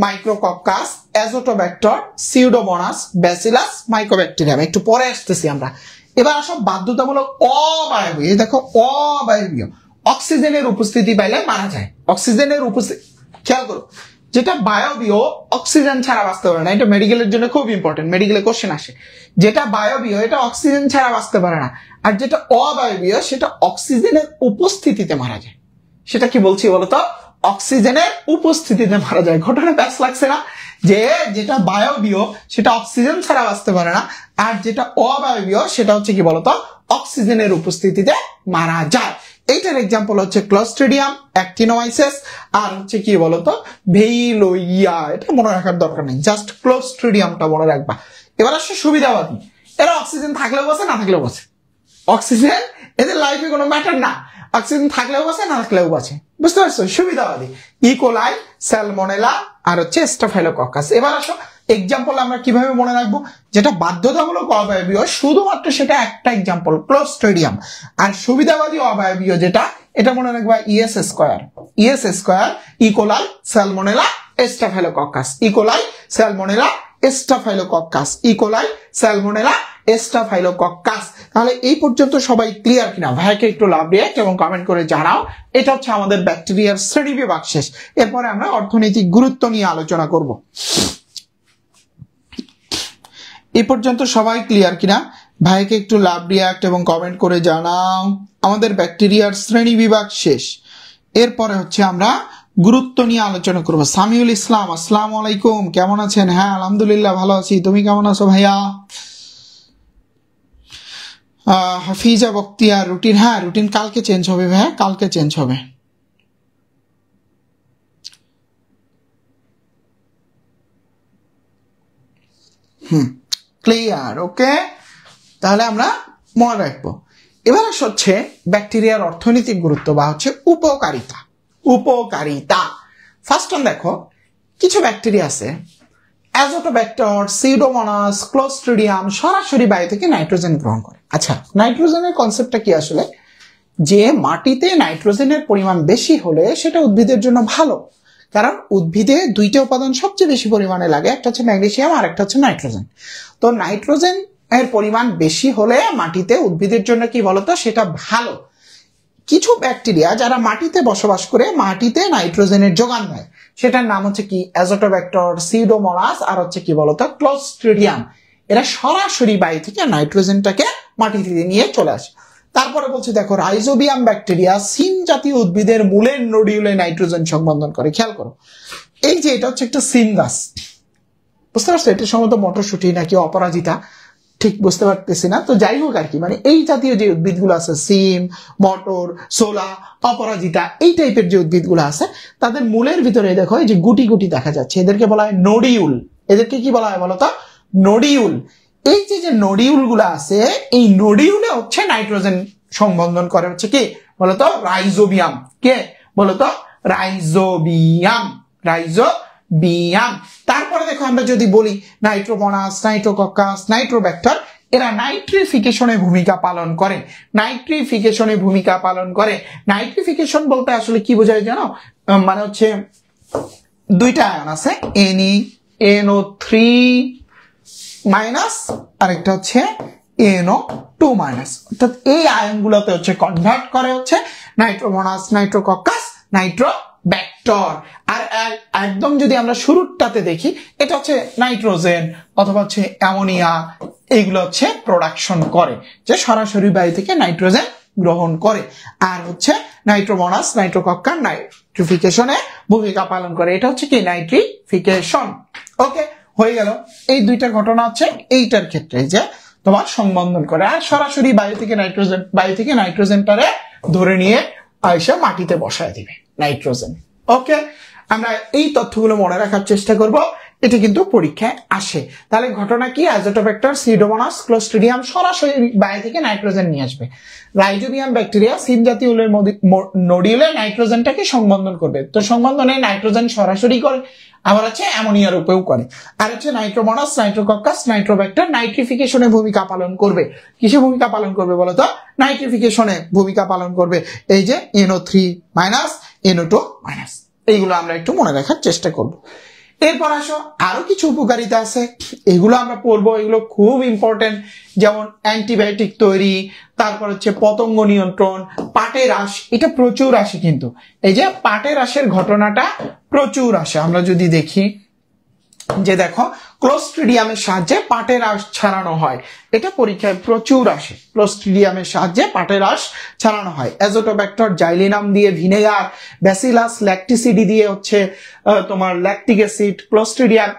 Micrococcus, Azotobacter, Pseudomonas, Bacillus, Mycobacterium, একটু পরে আসতেছি আমরা। এবার আসো বাধ্যতামূলক অবায়বীয়, দেখো অবায়বীয়, অক্সিজেনের উপস্থিতি পাইলে মারা যায়, অক্সিজেনের উপস্থিতি, খেয়াল করো, যেটা বায়বীয় অক্সিজেন ছাড়া বাঁচতে পারে না, এটা মেডিকেলের জন্য খুব ইম্পর্টেন্ট, মেডিকেলে কোশ্চেন আসে, যেটা বায়বীয় এটা অক্সিজেন ছাড়া বাঁচতে পারে না, আর যেটা অবায়বীয় সেটা অক্সিজেনের উপস্থিতিতে মারা যায়। সেটা কি বলছি বলতো অক্সিজেনের উপস্থিতিতে মারা যায়। ঘটনা ব্যাস লাগছে না, যে যেটা বায়বীয় সেটা অক্সিজেন ছাড়া বাঁচতে পারে না, আর যেটা অবায়বীয় সেটা হচ্ছে কি বলতো অক্সিজেনের উপস্থিতিতে মারা যায়। এইটার এক্সাম্পল হচ্ছে ক্লস্ট্রিডিয়াম, অ্যাক্টিনোমাইসিস, আর হচ্ছে কি বলতো ভেইলোইয়া, এটা মনে রাখার দরকার নেই, জাস্ট ক্লস্ট্রিডিয়ামটা মনে রাখবা। এবার আসছে সুবিধাবাদী, এরা অক্সিজেন থাকলেও বাঁচে না থাকলেও বাঁচে, অক্সিজেন এদের লাইফে কোনো ম্যাটার না, অক্সিজেন থাকলেও বাঁচে না থাকলেও বাঁচে, বুঝতে পারছো? সুবিধাবাদী ইকোলাই, স্যালমোনেলা আর হচ্ছে স্টাফাইলোকক্কাস। এবার আসো এক্সাম্পল আমরা কিভাবে মনে রাখবো, যেটা বাধ্যতামূলক অবায়বীয় শুধুমাত্র সেটা একটা এক্সাম্পল ক্লোস্ট্রিডিয়াম, আর সুবিধাবাদী অবায়বীয় যেটা এটা মনে রাখবা E S square, E S square, E coli, Salmonella, Staphylococcus, E coli, Salmonella, Staphylococcus, E coli, Salmonella, Staphylococcus. তাহলে এই পর্যন্ত সবাই ক্লিয়ার কিনা? ভাইকে একটু লাভ রিঅ্যাক্ট এবং কমেন্ট করে জানাও। এটা হচ্ছে আমাদের ব্যাকটেরিয়ার শ্রেণীবিভাগ শেষ, এরপরে আমরা অর্থনৈতিক গুরুত্ব নিয়ে আলোচনা করব। এই পর্যন্ত সবাই ক্লিয়ার কিনা? ভাইকে একটু লাভ রিঅ্যাক্ট এবং কমেন্ট করে জানাও। আমাদের ব্যাকটেরিয়ার শ্রেণীবিভাগ শেষ, এরপরে হচ্ছে আমরা গুরুত্ব নিয়ে আলোচনা করবো। সামিউল ইসলাম, আসসালামু আলাইকুম, কেমন আছেন? হ্যাঁ আলহামদুলিল্লাহ ভালো আছি, তুমি কেমন আছো ভাইয়া? হাফিজা বক্তিয়ার, রুটিন, হ্যাঁ রুটিন কালকে চেঞ্জ হবে ভাইয়া, কালকে চেঞ্জ হবে। ক্লিয়ার, ওকে। তাহলে আমরা মনে রাখবো। এবার হচ্ছে ব্যাকটেরিয়ার অর্থনৈতিক গুরুত্ব বা হচ্ছে উপকারিতা। উপকারিতা ফার্স্ট অন দেখো, কিছু ব্যাকটেরিয়া আছে অ্যাজোটোব্যাক্টর, সিউডোমোনাস, ক্লোস্ট্রিডিয়াম সরাসরি বায়ু থেকে নাইট্রোজেন গ্রহণ করে। আচ্ছা, নাইট্রোজেনের কনসেপ্টটা কি আসলে? যে মাটিতে নাইট্রোজেনের পরিমাণ বেশি হলে সেটা উদ্ভিদের জন্য ভালো, কারণ উদ্ভিদে দুইটা উপাদান সবচেয়ে বেশি পরিমাণে লাগে, একটা হচ্ছে ম্যাগনেসিয়াম আর একটা হচ্ছে নাইট্রোজেন। তো নাইট্রোজেন এর পরিমাণ বেশি হলে মাটিতে উদ্ভিদের জন্য কি বলতো, সেটা ভালো। কিছু ব্যাকটেরিয়া যারা মাটিতে বসবাস করে মাটিতে নাইট্রোজেনের যোগান দেয়, সেটার নাম হচ্ছে কি অ্যাজোটোব্যাক্টর, সিউডোমোনাস আর হচ্ছে কি বলতো ক্লোস্ট্রিডিয়াম। এরা সরাসরি বায়ু থেকে নাইট্রোজেনটাকে মাটিতে নিয়ে চলে আসে। তারপরে বলছে দেখো, রাইজোবিয়াম ব্যাকটেরিয়া সিম জাতীয় উদ্ভিদের মূলের নোডিউলে নাইট্রোজেন সংবন্ধন করে। খেয়াল করো, এই যে এটা হচ্ছে একটা সিম গাছ, বুঝতে পারছো? এটা সম্ভবত মটরশুঁটি নাকি অপরাজিতা, ঠিক বুঝতে পারতেছি না। তো যাই হোক আর কি, মানে এই জাতীয় যে উদ্ভিদগুলো আছে, সিম, মটর, সোলা, অপরাজিতা, এই টাইপের যে উদ্ভিদগুলো আছে, তাদের মূলের ভিতরে দেখো এই যে গুটি গুটি দেখা যাচ্ছে, এদেরকে বলা হয় নোডিউল। এদেরকে কি বলা হয় বলতো? নোডিউল। এই যে নোডিউল গুলো আছে, এই নোডিউলে হচ্ছে নাইট্রোজেন সংবন্ধন করে হচ্ছে কি বলতো? রাইজোবিয়াম। কে বলতো? রাইজোবিয়াম। রাইজোবিয়াম। তারপরে দেখো, আমরা যদি বলি নাইট্রোমোনাস, নাইট্রোকক্কাস, নাইট্রোব্যাক্টর, এরা নাইট্রিফিকেশনে ভূমিকা পালন করে। নাইট্রিফিকেশনে ভূমিকা পালন করে। নাইট্রিফিকেশন বলতে আসলে কি বোঝায় জানো? মানে হচ্ছে দুইটা আয়ন আছে, NO3 মাইনাস আরেকটা হচ্ছে NO2 মাইনাস, অর্থাৎ এই আয়নগুলোতে হচ্ছে কনভার্ট করে হচ্ছে নাইট্রোমোনাস, নাইট্রোকক্কাস, নাইট্রোব্যাক্টর। আর একদম যদি আমরা শুরুটাতে দেখি, এটা হচ্ছে নাইট্রোজেন অথবা হচ্ছে অ্যামোনিয়া, এইগুলো হচ্ছে প্রোডাকশন করে, যে সরাসরি বায়ু থেকে নাইট্রোজেন গ্রহণ করে। আর হচ্ছে নাইট্রোমোনাস, নাইট্রোকক্কাস নাইট্রিফিকেশনে ভূমিকা পালন করে। এটা হচ্ছে কি নাইট্রিফিকেশন। ওকে, হয়ে গেল। এই দুইটা ঘটনা হচ্ছে এইটার ক্ষেত্রে যে তোমার সংবন্ধন করে, আর সরাসরি বায়ু থেকে নাইট্রোজেনটারে ধরে নিয়ে আইসা মাটিতে বসায় দিবে নাইট্রোজেন। ওকে, আমরা এই তথ্যগুলো মনে রাখার চেষ্টা করব, এটা কিন্তু পরীক্ষায় আসে। তাহলে ঘটনা কি? অ্যাজোটোব্যাক্টর, সিউডোমোনাস, ক্লোস্ট্রিডিয়াম সরাসরি বায়ু থেকে নাইট্রোজেন নিয়ে আসবে। রাইজোবিয়াম ব্যাকটেরিয়া সিম জাতীয় নোডিউলে নাইট্রোজেনটাকে সংবন্ধন করবে। তো সংবন্ধনে নাইট্রোজেন সরাসরি করে, আবার হচ্ছে অ্যামোনিয়ার উপরেও করে। আর হচ্ছে নাইট্রোমোনাস, নাইট্রোকক্কাস, নাইট্রোব্যাক্টর নাইট্রিফিকেশনে ভূমিকা পালন করবে। কিসে ভূমিকা পালন করবে বলতো? নাইট্রিফিকেশনে ভূমিকা পালন করবে। এই যে NO3 মাইনাস, NO2 মাইনাস, এইগুলো আমরা একটু মনে রাখার চেষ্টা করব। এরপর আসো, আরো কিছু উপকারিতা আছে, এগুলো আমরা পড়বো। এগুলো খুব ইম্পর্টেন্ট, যেমন অ্যান্টিবায়োটিক তৈরি, তারপর হচ্ছে পতঙ্গ নিয়ন্ত্রণ, পাটের আঁশ, এটা প্রচুর আসে কিন্তু। এই যে পাটের আঁশের ঘটনাটা প্রচুর আসে। আমরা যদি দেখি যে দেখো, ক্লোস্ট্রিডিয়ামের সাহায্যে পাটের আঁশ ছাড়ানো হয়, এটা পরীক্ষায় প্রচুর আসে। ক্লোস্ট্রিডিয়ামের সাহায্যে পাটের আঁশ ছাড়ানো হয়। অ্যাজোটোব্যাক্টর জাইলিনাম দিয়ে ভিনেগার, ব্যাসিলাস ল্যাকটিসিডি দিয়ে হচ্ছে তোমার ল্যাকটিক অ্যাসিড, ক্লোস্ট্রিডিয়াম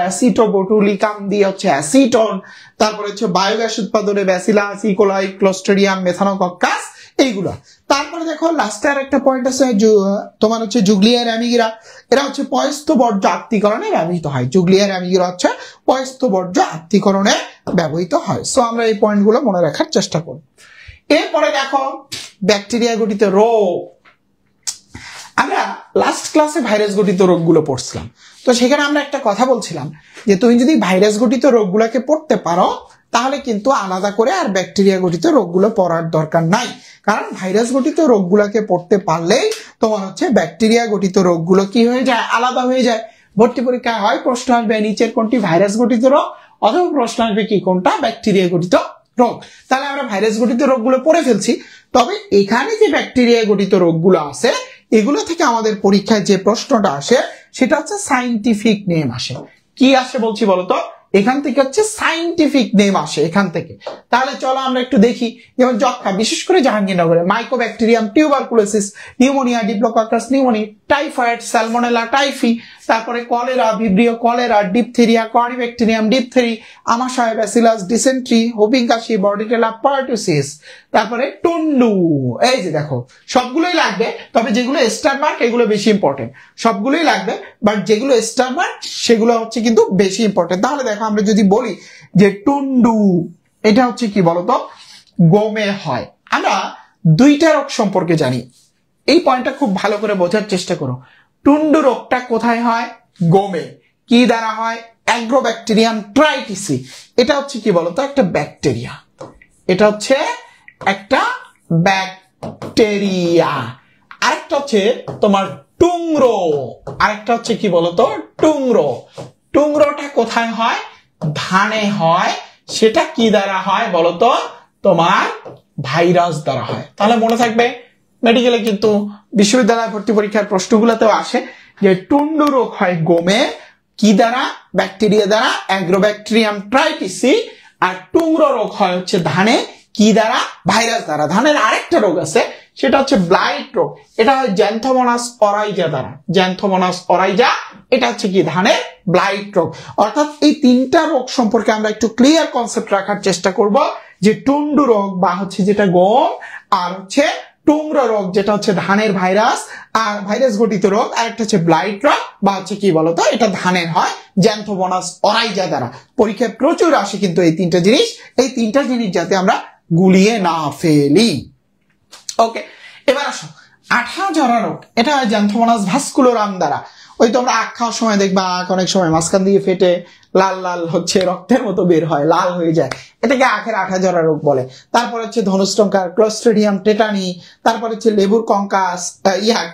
অ্যাসিটোবোটুলিকাম দিয়ে হচ্ছে অ্যাসিটন, তারপরে হচ্ছে বায়োগ্যাস উৎপাদনে ব্যাসিলাস, ইকোলাই, ক্লোস্ট্রিডিয়াম, মেথানোকক্কাস, এইগুলা। তারপরে দেখো লাস্টে আর একটা পয়েন্ট আছে, তোমার হচ্ছে জুগলিয়ার অ্যামিগিরা, এরা হচ্ছে পয়স্থ বর্জ্য আত্তীকরণে ব্যবহৃত হয়। জুগলিয়ার অ্যামিগিরা হচ্ছে পয়স্থ বর্জ্য আত্তীকরণে ব্যবহৃত হয়। সো আমরা এই পয়েন্টগুলো মনে রাখার চেষ্টা করব। এরপরে দেখো, ব্যাকটেরিয়া গঠিত রোগ। আমরা লাস্ট ক্লাসে ভাইরাস গঠিত রোগগুলো পড়ছিলাম, তো সেখানে আমরা একটা কথা বলছিলাম যে তুমি যদি ভাইরাস গঠিত রোগগুলোকে পড়তে পারো, তাহলে কিন্তু আলাদা করে আর ব্যাকটেরিয়া গঠিত রোগগুলো পড়ার দরকার নাই। কারণ ভাইরাস গঠিত রোগগুলোকে পড়তে পারলেই তোমার হচ্ছে ব্যাকটেরিয়া গঠিত রোগগুলো কি হয়ে যায়? আলাদা হয়ে যায়। ভর্তি পরীক্ষায় হয় প্রশ্ন আসবে নিচের কোনটি ভাইরাস গঠিত রোগ, অথবা প্রশ্ন আসবে কি কোনটা ব্যাকটেরিয়া গঠিত রোগ। তাহলে আমরা ভাইরাস গঠিত রোগগুলো পড়ে ফেলছি, তবে এখানে যে ব্যাকটেরিয়া গঠিত রোগগুলো আছে, এগুলো থেকে আমাদের পরীক্ষায় যে প্রশ্নটা আসে সেটা হচ্ছে সাইন্টিফিক নেম আসে। কি আসে বলছি বলতো? এখান থেকে হচ্ছে সাইন্টিফিক নেম আসে। এখান থেকে তাহলে চলো আমরা একটু দেখি, যেমন যক্ষা, বিশেষ করে জাহাঙ্গীরনগরে Mycobacterium tuberculosis, pneumonia, Diplococcus pneumoniae, typhoid, Salmonella typhi, তারপরে cholera, Vibrio cholerae, diphtheria, Corynebacterium diphtheriae, আমাশয়, ব্যাসিলাস, ডিসেন্ট্রি, হোপিং কাশি, বর্ডিটেলা পার্টুসিস, তারপরে টুন্ডু। এই যে দেখো সবগুলোই লাগবে, তবে যেগুলো স্টার মার্ক এগুলো বেশি ইম্পর্টেন্ট। সবগুলোই লাগবে, বাট যেগুলো স্টার মার্ক সেগুলো হচ্ছে কিন্তু বেশি ইম্পর্টেন্ট। তাহলে দেখো আমরা যদি বলি যে টুন্ডু, এটা হচ্ছে কি বলতো, গমে হয়। আমরা দুইটা রোগ সম্পর্কে জানি, এই পয়েন্টটা খুব ভালো করে বোঝার চেষ্টা করো। টুন্ডু রোগটা কোথায় হয়? গমে। কি দ্বারা হয়? অ্যাগ্রোব্যাকটেরিয়াম ট্রাইটিসি। এটা হচ্ছে কি বলতো, একটা ব্যাকটেরিয়া। এটা হচ্ছে একটা ব্যাকটেরিয়া। আরেকটা হচ্ছে তোমার টুংরো। আরেকটা হচ্ছে কি বলতো, টুংরো। টুংরোটা কোথায় হয়? ধানে হয়। সেটা কি দ্বারা হয় বলতো, তোমার ভাইরাস দ্বারা হয়। তাহলে মনে থাকবে, মেডিকেলে কিন্তু বিশ্ববিদ্যালয় ভর্তি পরীক্ষার প্রশ্নগুলোতেও আসে যে টুন্ডু রোগ হয় গমে। কি দ্বারা? ব্যাকটেরিয়া দ্বারা, অ্যাগ্রোব্যাকটেরিয়াম ট্রাইটিসি। আর টুংরো রোগ হয় হচ্ছে ধানে। কি দ্বারা? ভাইরাস দ্বারা। ধানের আরেকটা রোগ আছে, সেটা হচ্ছে ব্লাইট রোগ। এটা হয় জ্যান্থোমোনাস অরাইজা দ্বারা। জ্যান্থোমোনাস অরাইজা, এটা হচ্ছে কি ধানের ব্লাইট রোগ। অর্থাৎ এই তিনটা রোগ সম্পর্কে আমরা একটু ক্লিয়ার কনসেপ্ট রাখার চেষ্টা করব, যে টুন্ডু রোগ বা হচ্ছে যেটা গম, আর হচ্ছে টুংরো রোগ যেটা হচ্ছে ধানের ভাইরাস, আর ভাইরাস ঘটিত রোগ, আর একটা হচ্ছে ব্লাইট রোগ বা হচ্ছে কি বলতো, এটা ধানের হয় জ্যান্থোমোনাস অরাইজা দ্বারা। পরীক্ষায় প্রচুর আসে কিন্তু এই তিনটা জিনিস। এই তিনটা জিনিস যাতে আমরা গুলিয়ে না ফেলি। ওকে, এবার আসো আঠা জরা রোগ। এটা হয় জ্যান্থোমোনাস ভাস্কুলোরাম দ্বারা। ওই তোমরা আখ খাওয়ার সময় দেখবা আখ অনেক সময় মাঝখান দিয়ে ফেটে লাল লাল হচ্ছে রক্তের মতো বের হয়, লাল হয়ে যায়, এটাকে আখের আঠা জরা রোগ বলে। তারপর হচ্ছে ধনুষ্টঙ্কার, ক্লোস্ট্রিডিয়াম টেটানি, তারপর হচ্ছে লেবুর কঙ্কাস,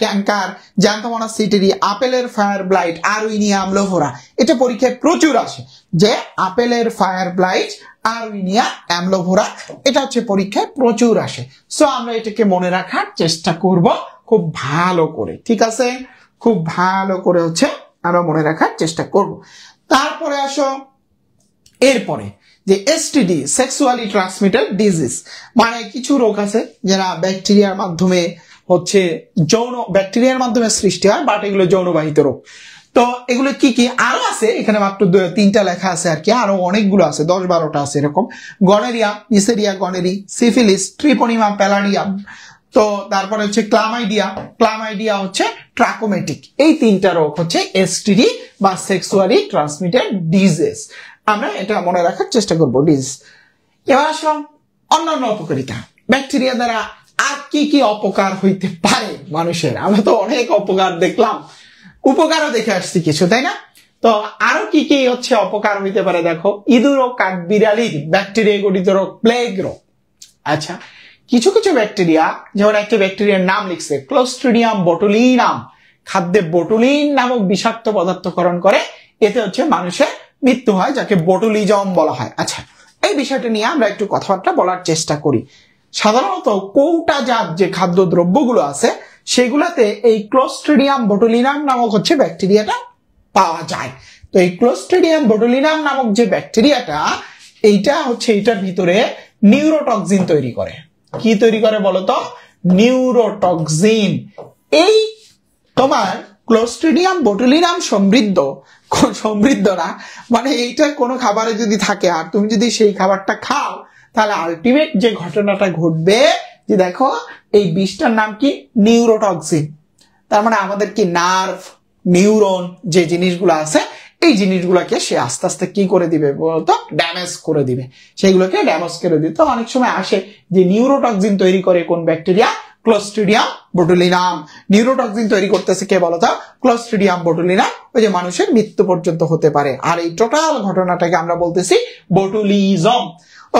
ক্যাঙ্কার, জ্যান্থোমোনাস সিটেরি, আপেলের ফায়ার ব্লাইট, আরউইনিয়া অ্যামলোভোরা। এটা পরীক্ষায় প্রচুর আসে যে আপেলের ফায়ার ব্লাইট, আরউইনিয়া অ্যামলোভোরা, এটা হচ্ছে পরীক্ষায় প্রচুর আসে। সো আমরা এটাকে মনে রাখার চেষ্টা করব খুব ভালো করে, ঠিক আছে? খুব ভালো করে হচ্ছে আমরা মনে রাখার চেষ্টা করব। তারপরে আসো এরপরে যে এসটিডি, সেক্সুয়ালি ট্রান্সমিটেড ডিজিজ, মানে কিছু রোগ আছে যারা ব্যাকটেরিয়ার মাধ্যমে হচ্ছে ব্যাকটেরিয়ার মাধ্যমে সৃষ্টি হয়, বাট এগুলো যৌনবাহিত রোগ। তো এগুলো কি কি আরো আছে, এখানে মাত্র 3টা লেখা আছে আর কি, আরো অনেকগুলো আছে, 10-12টা আছে এরকম। গনেরিয়া, নিসেরিয়া গনেরি, সিফিলিস, ট্রিপোনিমা প্যালাডিয়াম, তো তারপরে হচ্ছে ক্লামাইডিয়া, ক্লামাইডিয়া হচ্ছে ট্রাকোমেটিক। এই 3টা রোগ হচ্ছে এসটিডি বা সেক্সুয়ালি ট্রান্সমিটেড ডিজিজ। আমরা এটা মনে রাখার চেষ্টা করবো, ডিজিজ। এবার আসলাম অন্যান্য উপকারিতা। ব্যাকটেরিয়া দ্বারা আর কি কি অপকার হইতে পারে মানুষের? আমরা তো অনেক অপকার দেখলাম, উপকারও দেখে আসছি কিছু, তাই না? তো আরো কি কি হচ্ছে অপকার হইতে পারে দেখো। ইঁদুর ও কাঠবিড়ালির ব্যাকটেরিয়া গঠিত রোগ, প্লেগ রোগ। আচ্ছা, কিছু কিছু ব্যাকটেরিয়া, যেমন একটা ব্যাকটেরিয়ার নাম লিখছে ক্লোস্ট্রিডিয়াম বোটুলিনাম, খাদ্যে বোটুলিন নামক বিষাক্ত পদার্থকরণ করে, এতে হচ্ছে মানুষের মৃত্যু হয়, যাকে বোটুলিজম বলা হয়। আচ্ছা, এই বিষয়টা নিয়ে আমরা একটু কথাবার্তা বলার চেষ্টা করি। সাধারণত কৌটাজাত যে খাদ্য দ্রব্যগুলো আছে সেগুলাতে এই ক্লোস্ট্রিডিয়াম বোটুলিনাম নামক হচ্ছে ব্যাকটেরিয়াটা পাওয়া যায়। তো এই ক্লোস্ট্রিডিয়াম বোটুলিনাম নামক যে ব্যাকটেরিয়াটা, এইটা হচ্ছে এটার ভিতরে নিউরোটক্সিন তৈরি করে। কি তৈরি করে বলতো? নিউরোটক্সিন। এই তোমার ক্লোস্ট্রিডিয়াম বোটুলিনাম সমৃদ্ধ না, মানে এইটা কোনো খাবারে যদি থাকে আর তুমি যদি সেই খাবারটা খাও, তাহলে আলটিমেট যে ঘটনাটা ঘটবে যে দেখো এই বিষটার নাম কি? নিউরোটক্সিন। তার মানে আমাদের কি নার্ভ, নিউরন যে জিনিসগুলো আছে, এই জিনিসগুলোকে সে আস্তে আস্তে কি করে দিবে বলতো? ড্যামেজ করে দিবে, সেইগুলোকে ড্যামেজ করে দিতে অনেক সময় আসে যে নিউরোটক্সিন তৈরি করে কোন ব্যাকটেরিয়া? Clostridium botulinum. নিউরোটক্সিন তৈরি করতেছে কে বলতো? Clostridium botulinum. ওই যে মানুষের মৃত্যু পর্যন্ত হতে পারে। আর এই টোটাল ঘটনাটাকে আমরা বলতেছি বোটুলিজম।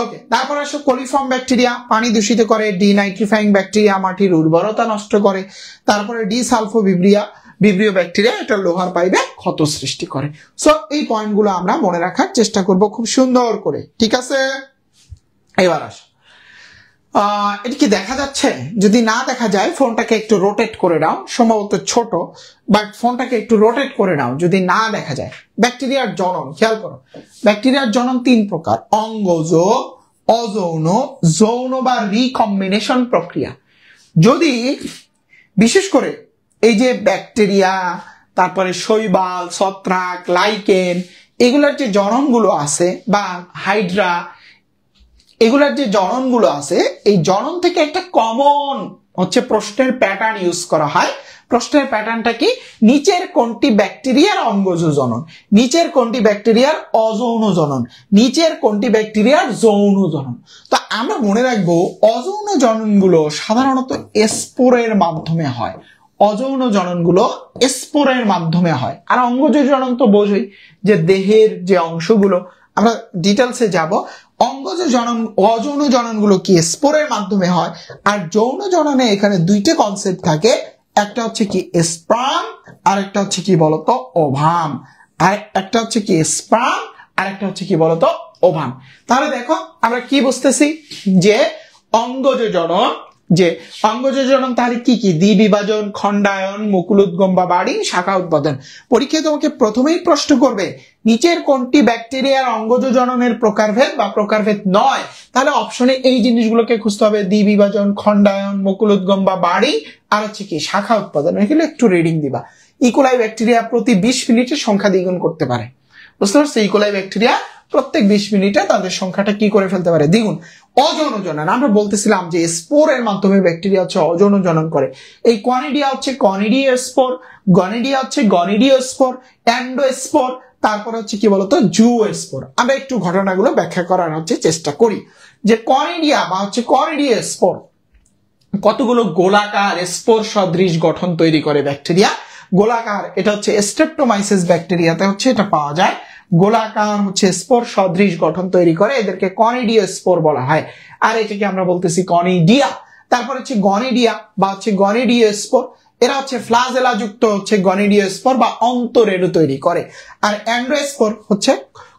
ওকে, তারপর আসো কোলিফর্ম ব্যাকটেরিয়া, পানি দূষিত করে। ডিনাইট্রিফাইং ব্যাকটেরিয়া, মাটির উর্বরতা নষ্ট করে। তারপরে ভিব্রিও ব্যাকটেরিয়া, এটা লোহার পাইপে ক্ষত সৃষ্টি করে। সো এই পয়েন্টগুলো আমরা মনে রাখার চেষ্টা করব খুব সুন্দর করে, ঠিক আছে? এবার আসো, এটা কি দেখা যাচ্ছে? যদি না দেখা যায় ফোনটাকে একটু রোটেট করে নাও, সম্ভবত ছোট, বাট ফোনটাকে একটু রোটেট করে নাও যদি না দেখা যায়। ব্যাকটেরিয়ার জনন খেয়াল করো। ব্যাকটেরিয়ার জনন 3 প্রকার, অঙ্গজ, অযৌন, যৌন বা রিকম্বিনেশন প্রক্রিয়া। যদি বিশেষ করে এই যে ব্যাকটেরিয়া, তারপরে শৈবাল, ছত্রাক, লাইকেন, এগুলার যে জননগুলো আছে বা হাইড্রা, এগুলার যে জননগুলো আছে, এই জনন থেকে একটা কমন হচ্ছে প্রশ্নের প্যাটার্ন ইউজ করা হয়। প্রশ্নের প্যাটার্নটা কি? নিচের কোনটি ব্যাকটেরিয়ার অঙ্গজ জনন, নিচের কোনটি ব্যাকটেরিয়ার অযৌন জনন, নিচের কোনটি ব্যাকটেরিয়ার যৌন জনন। তো আমরা মনে রাখবো অযৌন জননগুলো সাধারণত স্পোরের মাধ্যমে হয়, অযৌন জননগুলো স্পোরের মাধ্যমে হয়। আর অঙ্গজ জনন তো বোঝোই যে দেহের যে অংশগুলো, আমরা ডিটেলসে যাব। অঙ্গজ জনন, অযৌন জননগুলো কি স্পোরের মাধ্যমে হয়। আর যৌন জননে এখানে দুইটা কনসেপ্ট থাকে, একটা হচ্ছে কি স্পার্ম, আর একটা হচ্ছে কি বলতো ওভাম। আর একটা হচ্ছে কি স্পার্ম, আর একটা হচ্ছে কি বলতো ওভাম। তাহলে দেখো আমরা কি বুঝতেছি যে অঙ্গজ জনন, যে অঙ্গজ জনন তাহলে কি কি? দ্বিবিভাজন, খণ্ডায়ন, মুকুলোদ্গম বা বাড়ি, শাখা উৎপাদন। পরীক্ষায় তোমাকে প্রথমেই প্রশ্ন করবে নিচের কোনটি ব্যাকটেরিয়ার অঙ্গজ জননের প্রকারভেদ বা প্রকারভেদ নয়। তাহলে অপশনে এই জিনিসগুলোকে খুঁজতে হবে, দ্বিবিভাজন, খণ্ডায়ন, মুকুলোদ্গম বা বাড়ি, আর হচ্ছে কি শাখা উৎপাদন। এগুলো একটু রিডিং দিবা। ইকোলাই ব্যাকটেরিয়া প্রতি 20 মিনিটে সংখ্যা দ্বিগুণ করতে পারে। বুঝতে পারছো? ইকোলাই ব্যাকটেরিয়া প্রত্যেক 20 মিনিটে তাদের সংখ্যাটা কি করে ফেলতে পারে? দ্বিগুণ। অযৌন জনন আমরা বলতেছিলাম যে স্পোরের মাধ্যমে ব্যাকটেরিয়া হচ্ছে অযৌন জনন করে। এই কনিডিয়া হচ্ছে কনিডিয়া স্পোর, গনিডিয়া হচ্ছে গনিডিয়া স্পোর, অ্যান্ডোস্পোর, তারপর হচ্ছে কি বলতো জুওস্পোর। আমরা একটু ঘটনাগুলো ব্যাখ্যা করার হচ্ছে চেষ্টা করি। যে কনিডিয়া বা হচ্ছে কনিডিয়া স্পোর কতগুলো গোলাকার স্পোর সদৃশ গঠন তৈরি করে ব্যাকটেরিয়া। গোলাকার, এটা হচ্ছে স্ট্রেপ্টোমাইসিস ব্যাকটেরিয়াতে হচ্ছে এটা পাওয়া যায়। গোলাকার হচ্ছে স্পোর সদৃশ গঠন তৈরি করে, এদেরকে কনিডিয়া স্পোর বলা হয়। আর এটাকে আমরা বলতেছি কনিডিয়া। তারপর হচ্ছে গনিডিয়া বা হচ্ছে গনিডিয়া স্পোর, এরা হচ্ছে ফ্লাজেলা যুক্ত হচ্ছে গনিডিয়া স্পোর বা অন্তরেণু তৈরি করে। আর অ্যান্ডোস্পোর হচ্ছে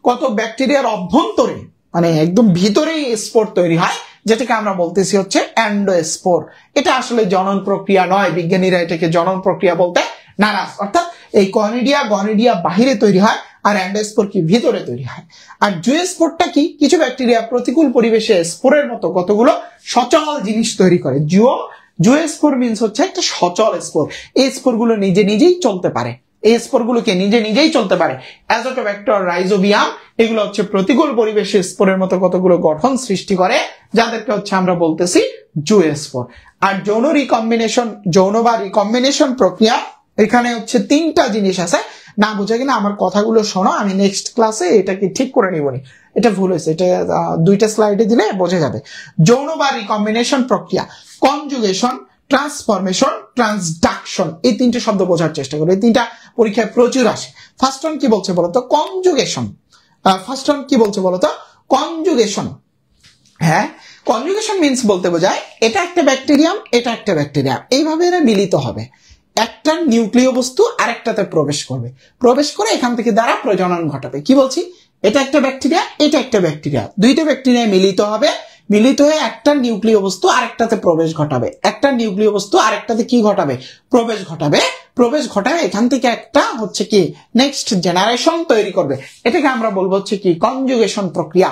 কত ব্যাকটেরিয়ার অভ্যন্তরে, মানে একদম ভিতরেই স্পোর তৈরি হয়, যেটাকে আমরা বলতেছি হচ্ছে অ্যান্ডোস্পোর। এটা আসলে জনন প্রক্রিয়া নয়, বিজ্ঞানীরা এটাকে জনন প্রক্রিয়া বলতে নারাজ। অর্থাৎ এই কনিডিয়া, গনিডিয়া বাহিরে তৈরি হয় আর অ্যান্ডোস্পোর কি ভিতরে তৈরি হয়। আর জুওস্পোরটা কি? কিছু ব্যাকটেরিয়া প্রতিকূল পরিবেশে স্পোরের মতো কতগুলো সচল জিনিস তৈরি করে। জুওস্পোর মিন্স হচ্ছে একটা সচল স্পোর। এই স্পোর গুলো নিজে নিজেই চলতে পারে, এই স্পোর গুলোকে নিজে নিজেই চলতে পারে। অ্যাজোটোব্যাক্টর, রাইজোবিয়াম, এগুলো হচ্ছে প্রতিকূল পরিবেশে স্পোরের মতো কতগুলো গঠন সৃষ্টি করে, যাদেরকে হচ্ছে আমরা বলতেছি জুওস্পোর। আর যৌন রিকম্বিনেশন, যৌন বা রিকম্বিনেশন প্রক্রিয়া, এখানে হচ্ছে 3টা জিনিস আছে। না বুঝে কিনা আমার কথাগুলো শোনো, আমি নেক্সট ক্লাসে এটাকে ঠিক করে নিবনি। এটা ভুল হয়েছে, এটা 2টা স্লাইডে দিলে বোঝা যাবে। যৌন বা রিকম্বিনেশন প্রক্রিয়া, কনজুগেশন, ট্রান্সফরমেশন, ট্রান্সডাকশন, এই 3টে শব্দ বোঝার চেষ্টা করো। এই 3টা পরীক্ষায় প্রচুর আসে। ফার্স্ট ওয়ান কি বলছে বলতো? কনজুগেশন। ফার্স্ট ওয়ান কি বলছে বলতো? কনজুগেশন। হ্যাঁ, কনজুগেশন মিন্স বলতে বোঝায় এটা একটা ব্যাকটেরিয়াম, এটা একটা ব্যাকটেরিয়াম, এইভাবে এরা মিলিত হবে। একটা নিউক্লিয় বস্তু আরেকটাতে প্রবেশ করবে, প্রবেশ করে এখান থেকে দ্বারা প্রজনন ঘটাবে। কি বলছি? এটা একটা ব্যাকটেরিয়া, এটা একটা ব্যাকটেরিয়া, 2টা ব্যাকটেরিয়া মিলিত হবে, মিলিত হয়ে একটা নিউক্লিয় বস্তু আরেকটাতে প্রবেশ ঘটাবে, একটা নিউক্লিয় বস্তু আরেকটাতে কি ঘটাবে? প্রবেশ ঘটাবে। প্রবেশ ঘটাবে, এখান থেকে একটা হচ্ছে কি নেক্সট জেনারেশন তৈরি করবে। এটাকে আমরা বলবো হচ্ছে কি কনজুগেশন প্রক্রিয়া।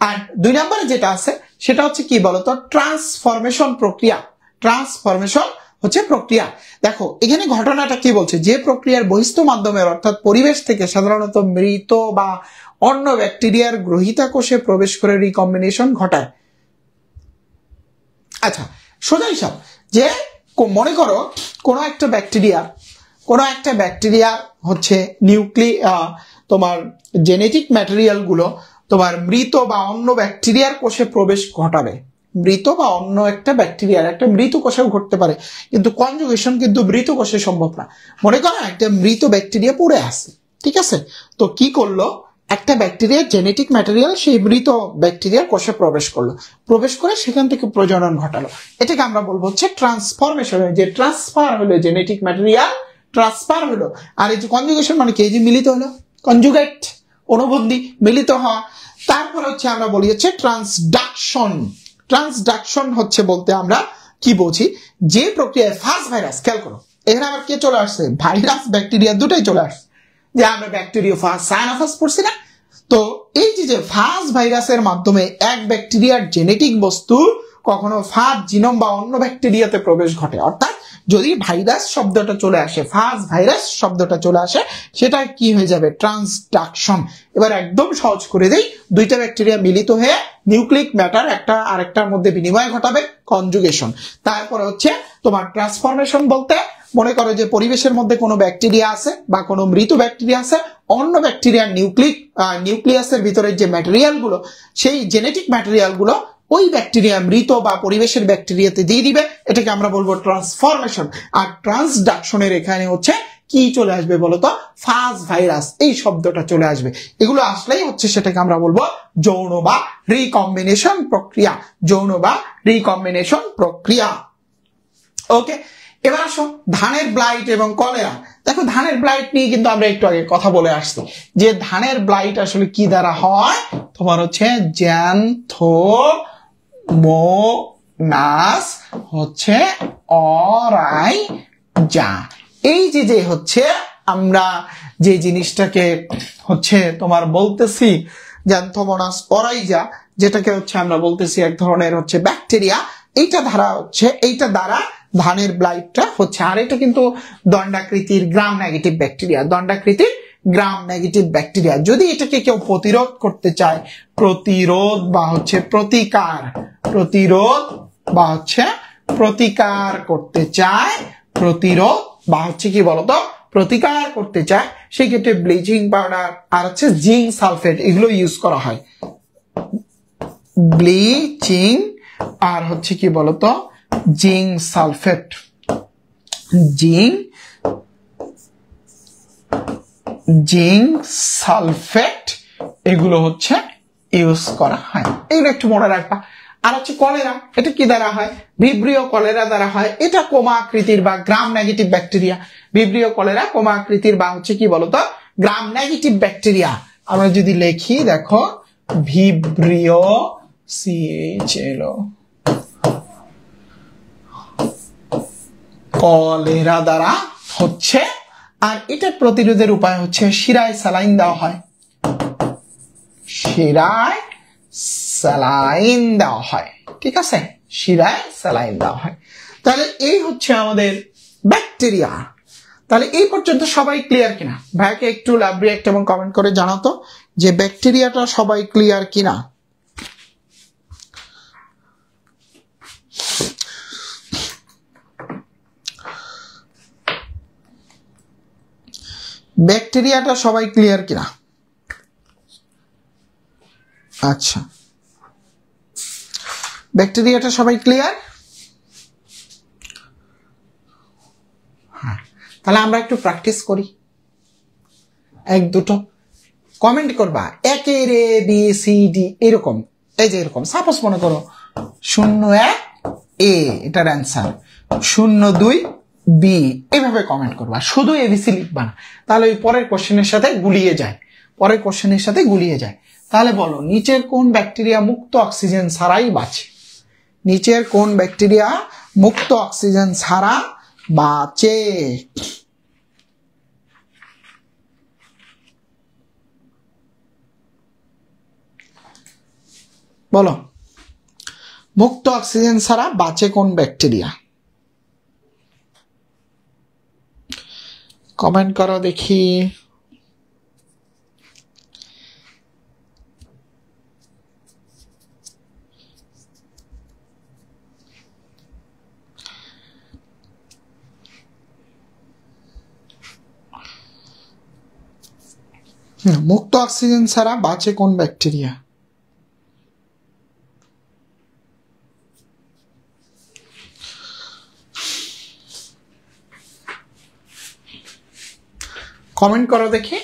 আর 2 নম্বরে যেটা আছে সেটা হচ্ছে কি বলতো? ট্রান্সফরমেশন প্রক্রিয়া। ট্রান্সফরমেশন হচ্ছে প্রক্রিয়া। দেখো এখানে ঘটনাটা কি বলছে? যে প্রক্রিয়ার বহিস্থ মাধ্যমের অর্থাৎ পরিবেশ থেকে সাধারণত মৃত বা অন্য ব্যাকটেরিয়ার গ্রহিতা কোষে প্রবেশ করে রিকম্বিনেশন ঘটায়। আচ্ছা, সোজা হিসাব যে মনে করো কোন একটা ব্যাকটেরিয়া হচ্ছে তোমার জেনেটিক ম্যাটেরিয়াল গুলো তোমার মৃত বা অন্য ব্যাকটেরিয়ার কোষে প্রবেশ ঘটাবে। মৃত বা অন্য একটা ব্যাকটেরিয়ার একটা মৃত কোষেও ঘটতে পারে, কিন্তু কনজুগেশন কিন্তু মৃত কোষে সম্ভব না। মনে করো একটা মৃত ব্যাকটেরিয়া পড়ে আছে, ঠিক আছে? তো কি করলো? একটা ব্যাকটেরিয়ার জেনেটিক ম্যাটেরিয়াল সেই মৃত ব্যাকটেরিয়ার কোষে প্রবেশ করলো, প্রবেশ করে সেখান থেকে প্রজনন ঘটালো। এটাকে আমরা বলবো হচ্ছে ট্রান্সফরমেশন। যে ট্রান্সফার হলো জেনেটিক ম্যাটেরিয়াল, ট্রান্সফার হলো। আর এই যে কনজুগেশন মানে কি? এই যে মিলিত হলো, কনজুগেট, অনুবন্ধী, মিলিত হওয়া। তারপর হচ্ছে আমরা বলি হচ্ছে ট্রান্সডাকশন। ট্রান্সডাকশন হচ্ছে বলতে আমরা কি বুঝি? যে প্রক্রিয়ায় ফার্স্ট ভাইরাস, খেয়াল করো এখানে আবার কে চলে আসছে? ভাইরাস, ব্যাকটেরিয়া দুটাই চলে আসছে। যে আমরা ব্যাকটেরিয়া ফার্স্ট সায়ানোফাস পড়ছি না? তো এই যে ফাজ ভাইরাসের মাধ্যমে এক ব্যাকটেরিয়ার জেনেটিক বস্তু কখনো ফাজ জিনোম বা অন্য ব্যাকটেরিয়াতে প্রবেশ ঘটে, অর্থাৎ যদি ভাইরাস শব্দটা চলে আসে, ফাজ ভাইরাস শব্দটা চলে আসে, সেটা কি হয়ে যাবে? ট্রান্সডাকশন। এবার একদম সহজ করে দেই, দুইটা ব্যাকটেরিয়া মিলিত হয়ে নিউক্লিক ম্যাটার একটা আরেকটার মধ্যে বিনিময় ঘটাবে, কনজুগেশন। তারপরে হচ্ছে তোমার ট্রান্সফরমেশন বলতে মনে করো যে পরিবেশের মধ্যে কোনো ব্যাকটেরিয়া আছে বা কোনো মৃত ব্যাকটেরিয়া আছে, অন্য ব্যাকটেরিয়ার নিউক্লিয়াসের ভিতরে যে ম্যাটেরিয়াল গুলো, সেই জেনেটিক ম্যাটেরিয়াল গুলো ওই ব্যাকটেরিয়া মৃত বা পরিবেশের ব্যাকটেরিয়াতে দিয়ে দিবে, এটাকে আমরা বলবো ট্রান্সফরমেশন। আর ট্রান্সডাকশনের এখানে হচ্ছে কি চলে আসবে বলতো? ফাজ ভাইরাস এই শব্দটা চলে আসবে। এগুলো আসলেই হচ্ছে সেটাকে আমরা বলবো যৌন বা রিকম্বিনেশন প্রক্রিয়া, যৌন বা রিকম্বিনেশন প্রক্রিয়া। ওকে, এবার আসো ধানের ব্লাইট এবং কলেরা। দেখো ধানের ব্লাইট নিয়ে কিন্তু আমরা একটু আগে কথা বলে আসছি যে ধানের ব্লাইট আসলে কি দ্বারা হয়, তোমার হচ্ছে জ্যান্থোমোনাস হচ্ছে অরাইজা। এই যে হচ্ছে আমরা যে জিনিসটাকে হচ্ছে তোমার বলতেছি জ্যান্থোমোনাস অরাইজা, যেটাকে হচ্ছে আমরা বলতেছি এক ধরনের হচ্ছে ব্যাকটেরিয়া, এইটা দ্বারা ধানের ব্লাইটটা হচ্ছে। আর এটা কিন্তু দণ্ডাকৃতির গ্রাম নেগেটিভ ব্যাকটেরিয়া, দণ্ডাকৃতির গ্রাম নেগেটিভ ব্যাকটেরিয়া। যদি এটাকে কেউ প্রতিরোধ করতে চায়, প্রতিরোধ বা হচ্ছে প্রতিকার করতে চায়, প্রতিরোধ বা হচ্ছে কি বলতো প্রতিকার করতে চায়, সেক্ষেত্রে ব্লিচিং পাউডার আর হচ্ছে জিঙ্ক সালফেট এগুলো ইউজ করা হয়। ব্লিচিং আর হচ্ছে কি বলতো জিঙ্ক সালফেট, জিঙ্ক সালফেট এগুলো হচ্ছে ইউজ করা হয়। এগুলো একটু মনে রাখবা। আর হচ্ছে কলেরা, এটা কি দ্বারা হয়? ভিব্রিও কলেরা দ্বারা হয়। এটা কোমা আকৃতির বা gram negative bacteria. Vibrio cholera comma আকৃতির বা হচ্ছে কি বলতো গ্রাম নেগেটিভ ব্যাকটেরিয়া। আমরা যদি লিখি দেখো ভিব্রিও CHLO কলেরা দ্বারা হচ্ছে। আর এটা প্রতিরোধের উপায় হচ্ছে শিরায় স্যালাইন দেওয়া হয়, শিরায় স্যালাইন দেওয়া হয়, ঠিক আছে, শিরায় স্যালাইন দেওয়া হয়। তাহলে এই হচ্ছে আমাদের ব্যাকটেরিয়া। তাহলে এই পর্যন্ত সবাই ক্লিয়ার কিনা? ভাইকে একটু লাভ রিঅ্যাক্ট এবং কমেন্ট করে জানাতো যে ব্যাকটেরিয়াটা সবাই ক্লিয়ার কিনা। ব্যাকটেরিয়াটা সবাই ক্লিয়ার কিনা? আচ্ছা, ব্যাকটেরিয়াটা সবাই ক্লিয়ার? হ্যাঁ, তাহলে আমরা একটু প্র্যাকটিস করি। এক দুটো কমেন্ট করবা, একের A B C D এরকম, এই যে এরকম সাপোজ মনে করো 01 A এটার অ্যান্সার, 02 B এভাবে কমেন্ট করবা, শুধু ABC লিখবা না, তাহলে ওই পরের কোশ্চেনের সাথে গুলিয়ে যায়। তাহলে বলো নিচের কোন ব্যাকটেরিয়া মুক্ত অক্সিজেন ছাড়াই বাঁচে? নিচের কোন ব্যাকটেরিয়া মুক্ত অক্সিজেন ছাড়া বাঁচে? বলো, মুক্ত অক্সিজেন ছাড়া বাঁচে কোন ব্যাকটেরিয়া? কমেন্ট করো দেখি। মুক্ত অক্সিজেন ছাড়া বাঁচে কোন ব্যাকটেরিয়া? কমেন্ট করো দেখি,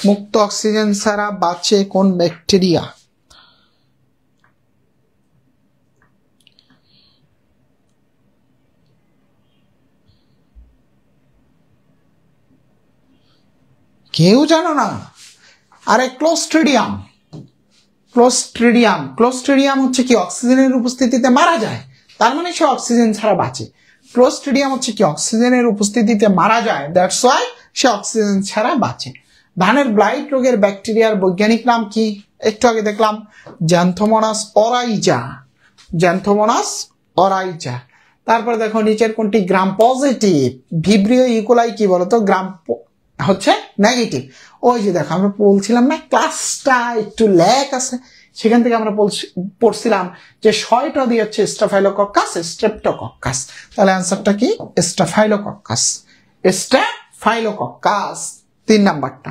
মুক্ত অক্সিজেন ছাড়া বাঁচে কোন ব্যাকটেরিয়া? কেউ জানো না? আরে ক্লোস্ট্রিডিয়াম হচ্ছে কি অক্সিজেনের উপস্থিতিতে মারা যায়, তার মানে সে অক্সিজেন ছাড়া বাঁচে। ক্লোস্ট্রিডিয়াম হচ্ছে কি অক্সিজেনের উপস্থিতিতে মারা যায়, দ্যাটস ওয়াই সে অক্সিজেন ছাড়া বাঁচে। ধানের ব্লাইট রোগের ব্যাকটেরিয়ার বৈজ্ঞানিক নাম কি? একটু আগে দেখলাম জ্যান্থোমোনাস অরাইজা, জ্যান্থোমোনাস অরাইজা। তারপরে দেখো নিচের কোনটি গ্রাম পজিটিভ? ভিব্রিও ইকোলাই কি বলতো? গ্রাম হচ্ছে নেগেটিভ। ওই যে দেখো আমরা বলছিলাম না ক্লাসটা একটু ল্যাক আছে, সেখান থেকে আমরা পড়ছিলাম যে 6টা দিয়ে হচ্ছে স্টাফাইলোকক্কাস, স্ট্রেপ্টোকক্কাস। তাহলে অ্যান্সারটা কি? স্টাফাইলোকক্কাস, স্টাফাইলোকক্কাস 3 নাম্বারটা।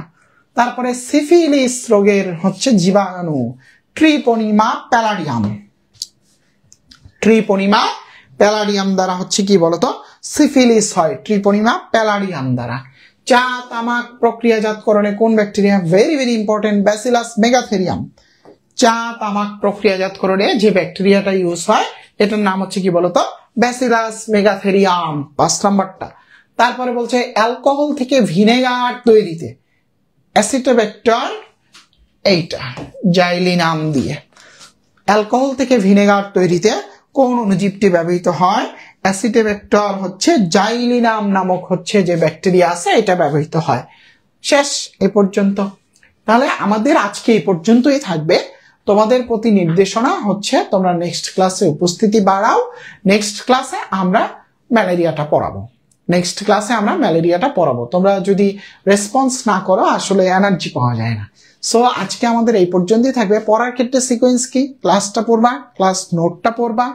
তারপরে সিফিলিস রোগের হচ্ছে জীবাণু ট্রিপোনিমা প্যালাডিয়াম, ট্রিপোনিমা প্যালাডিয়াম দ্বারা হচ্ছে কি বলতো সিফিলিস হয়, ট্রিপোনিমা প্যালাডিয়াম দ্বারা। চা তামাক প্রক্রিয়াজাতকরণে কোন bacteria? Very very important, Bacillus megaterium. চা তামাক প্রক্রিয়াজাতকরণে যে ব্যাকটেরিয়াটা ইউজ হয় এটার নাম হচ্ছে কি বলতো? ব্যাসিলাস মেগাথেরিয়াম 5 নাম্বারটা। তারপরে বলছে অ্যালকোহল থেকে ভিনেগার তৈরিতে অ্যাসিটোব্যাক্টর, এইটা জাইলিনাম দিয়ে। অ্যালকোহল থেকে ভিনেগার তৈরিতে কোন অণুজীবটি ব্যবহৃত হয়? অ্যাসিটোব্যাক্টর হচ্ছে জাইলিনাম নামক হচ্ছে যে ব্যাকটেরিয়া আছে এটা ব্যবহৃত হয়। শেষ এ পর্যন্ত। তাহলে আমাদের আজকে এই পর্যন্তই থাকবে। তোমাদের প্রতি নির্দেশনা হচ্ছে তোমরা নেক্সট ক্লাসে উপস্থিতি বাড়াও। নেক্সট ক্লাসে আমরা ম্যালেরিয়াটা পড়াবো, নেক্সট ক্লাসে আমরা ম্যালেরিয়াটা পড়াবো। তোমরা যদি রেসপন্স না করো আসলে এনার্জি পাওয়া যায় না। সো আজকে আমাদের এই পর্যন্তই থাকবে। পড়ার ক্ষেত্রে সিকোয়েন্স কি? ক্লাসটা পড়বা, ক্লাস নোটটা পড়বা,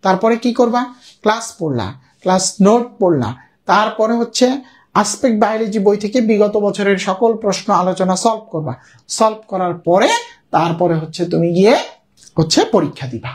তারপরে কি করবা? ক্লাস পড়লা, ক্লাস নোট পড়লা, তারপরে হচ্ছে আসপেক্ট বায়োলজি বই থেকে বিগত বছরের সকল প্রশ্ন আলোচনা সলভ করবা। সলভ করার পরে তারপরে হচ্ছে তুমি গিয়ে হচ্ছে পরীক্ষা দিবা।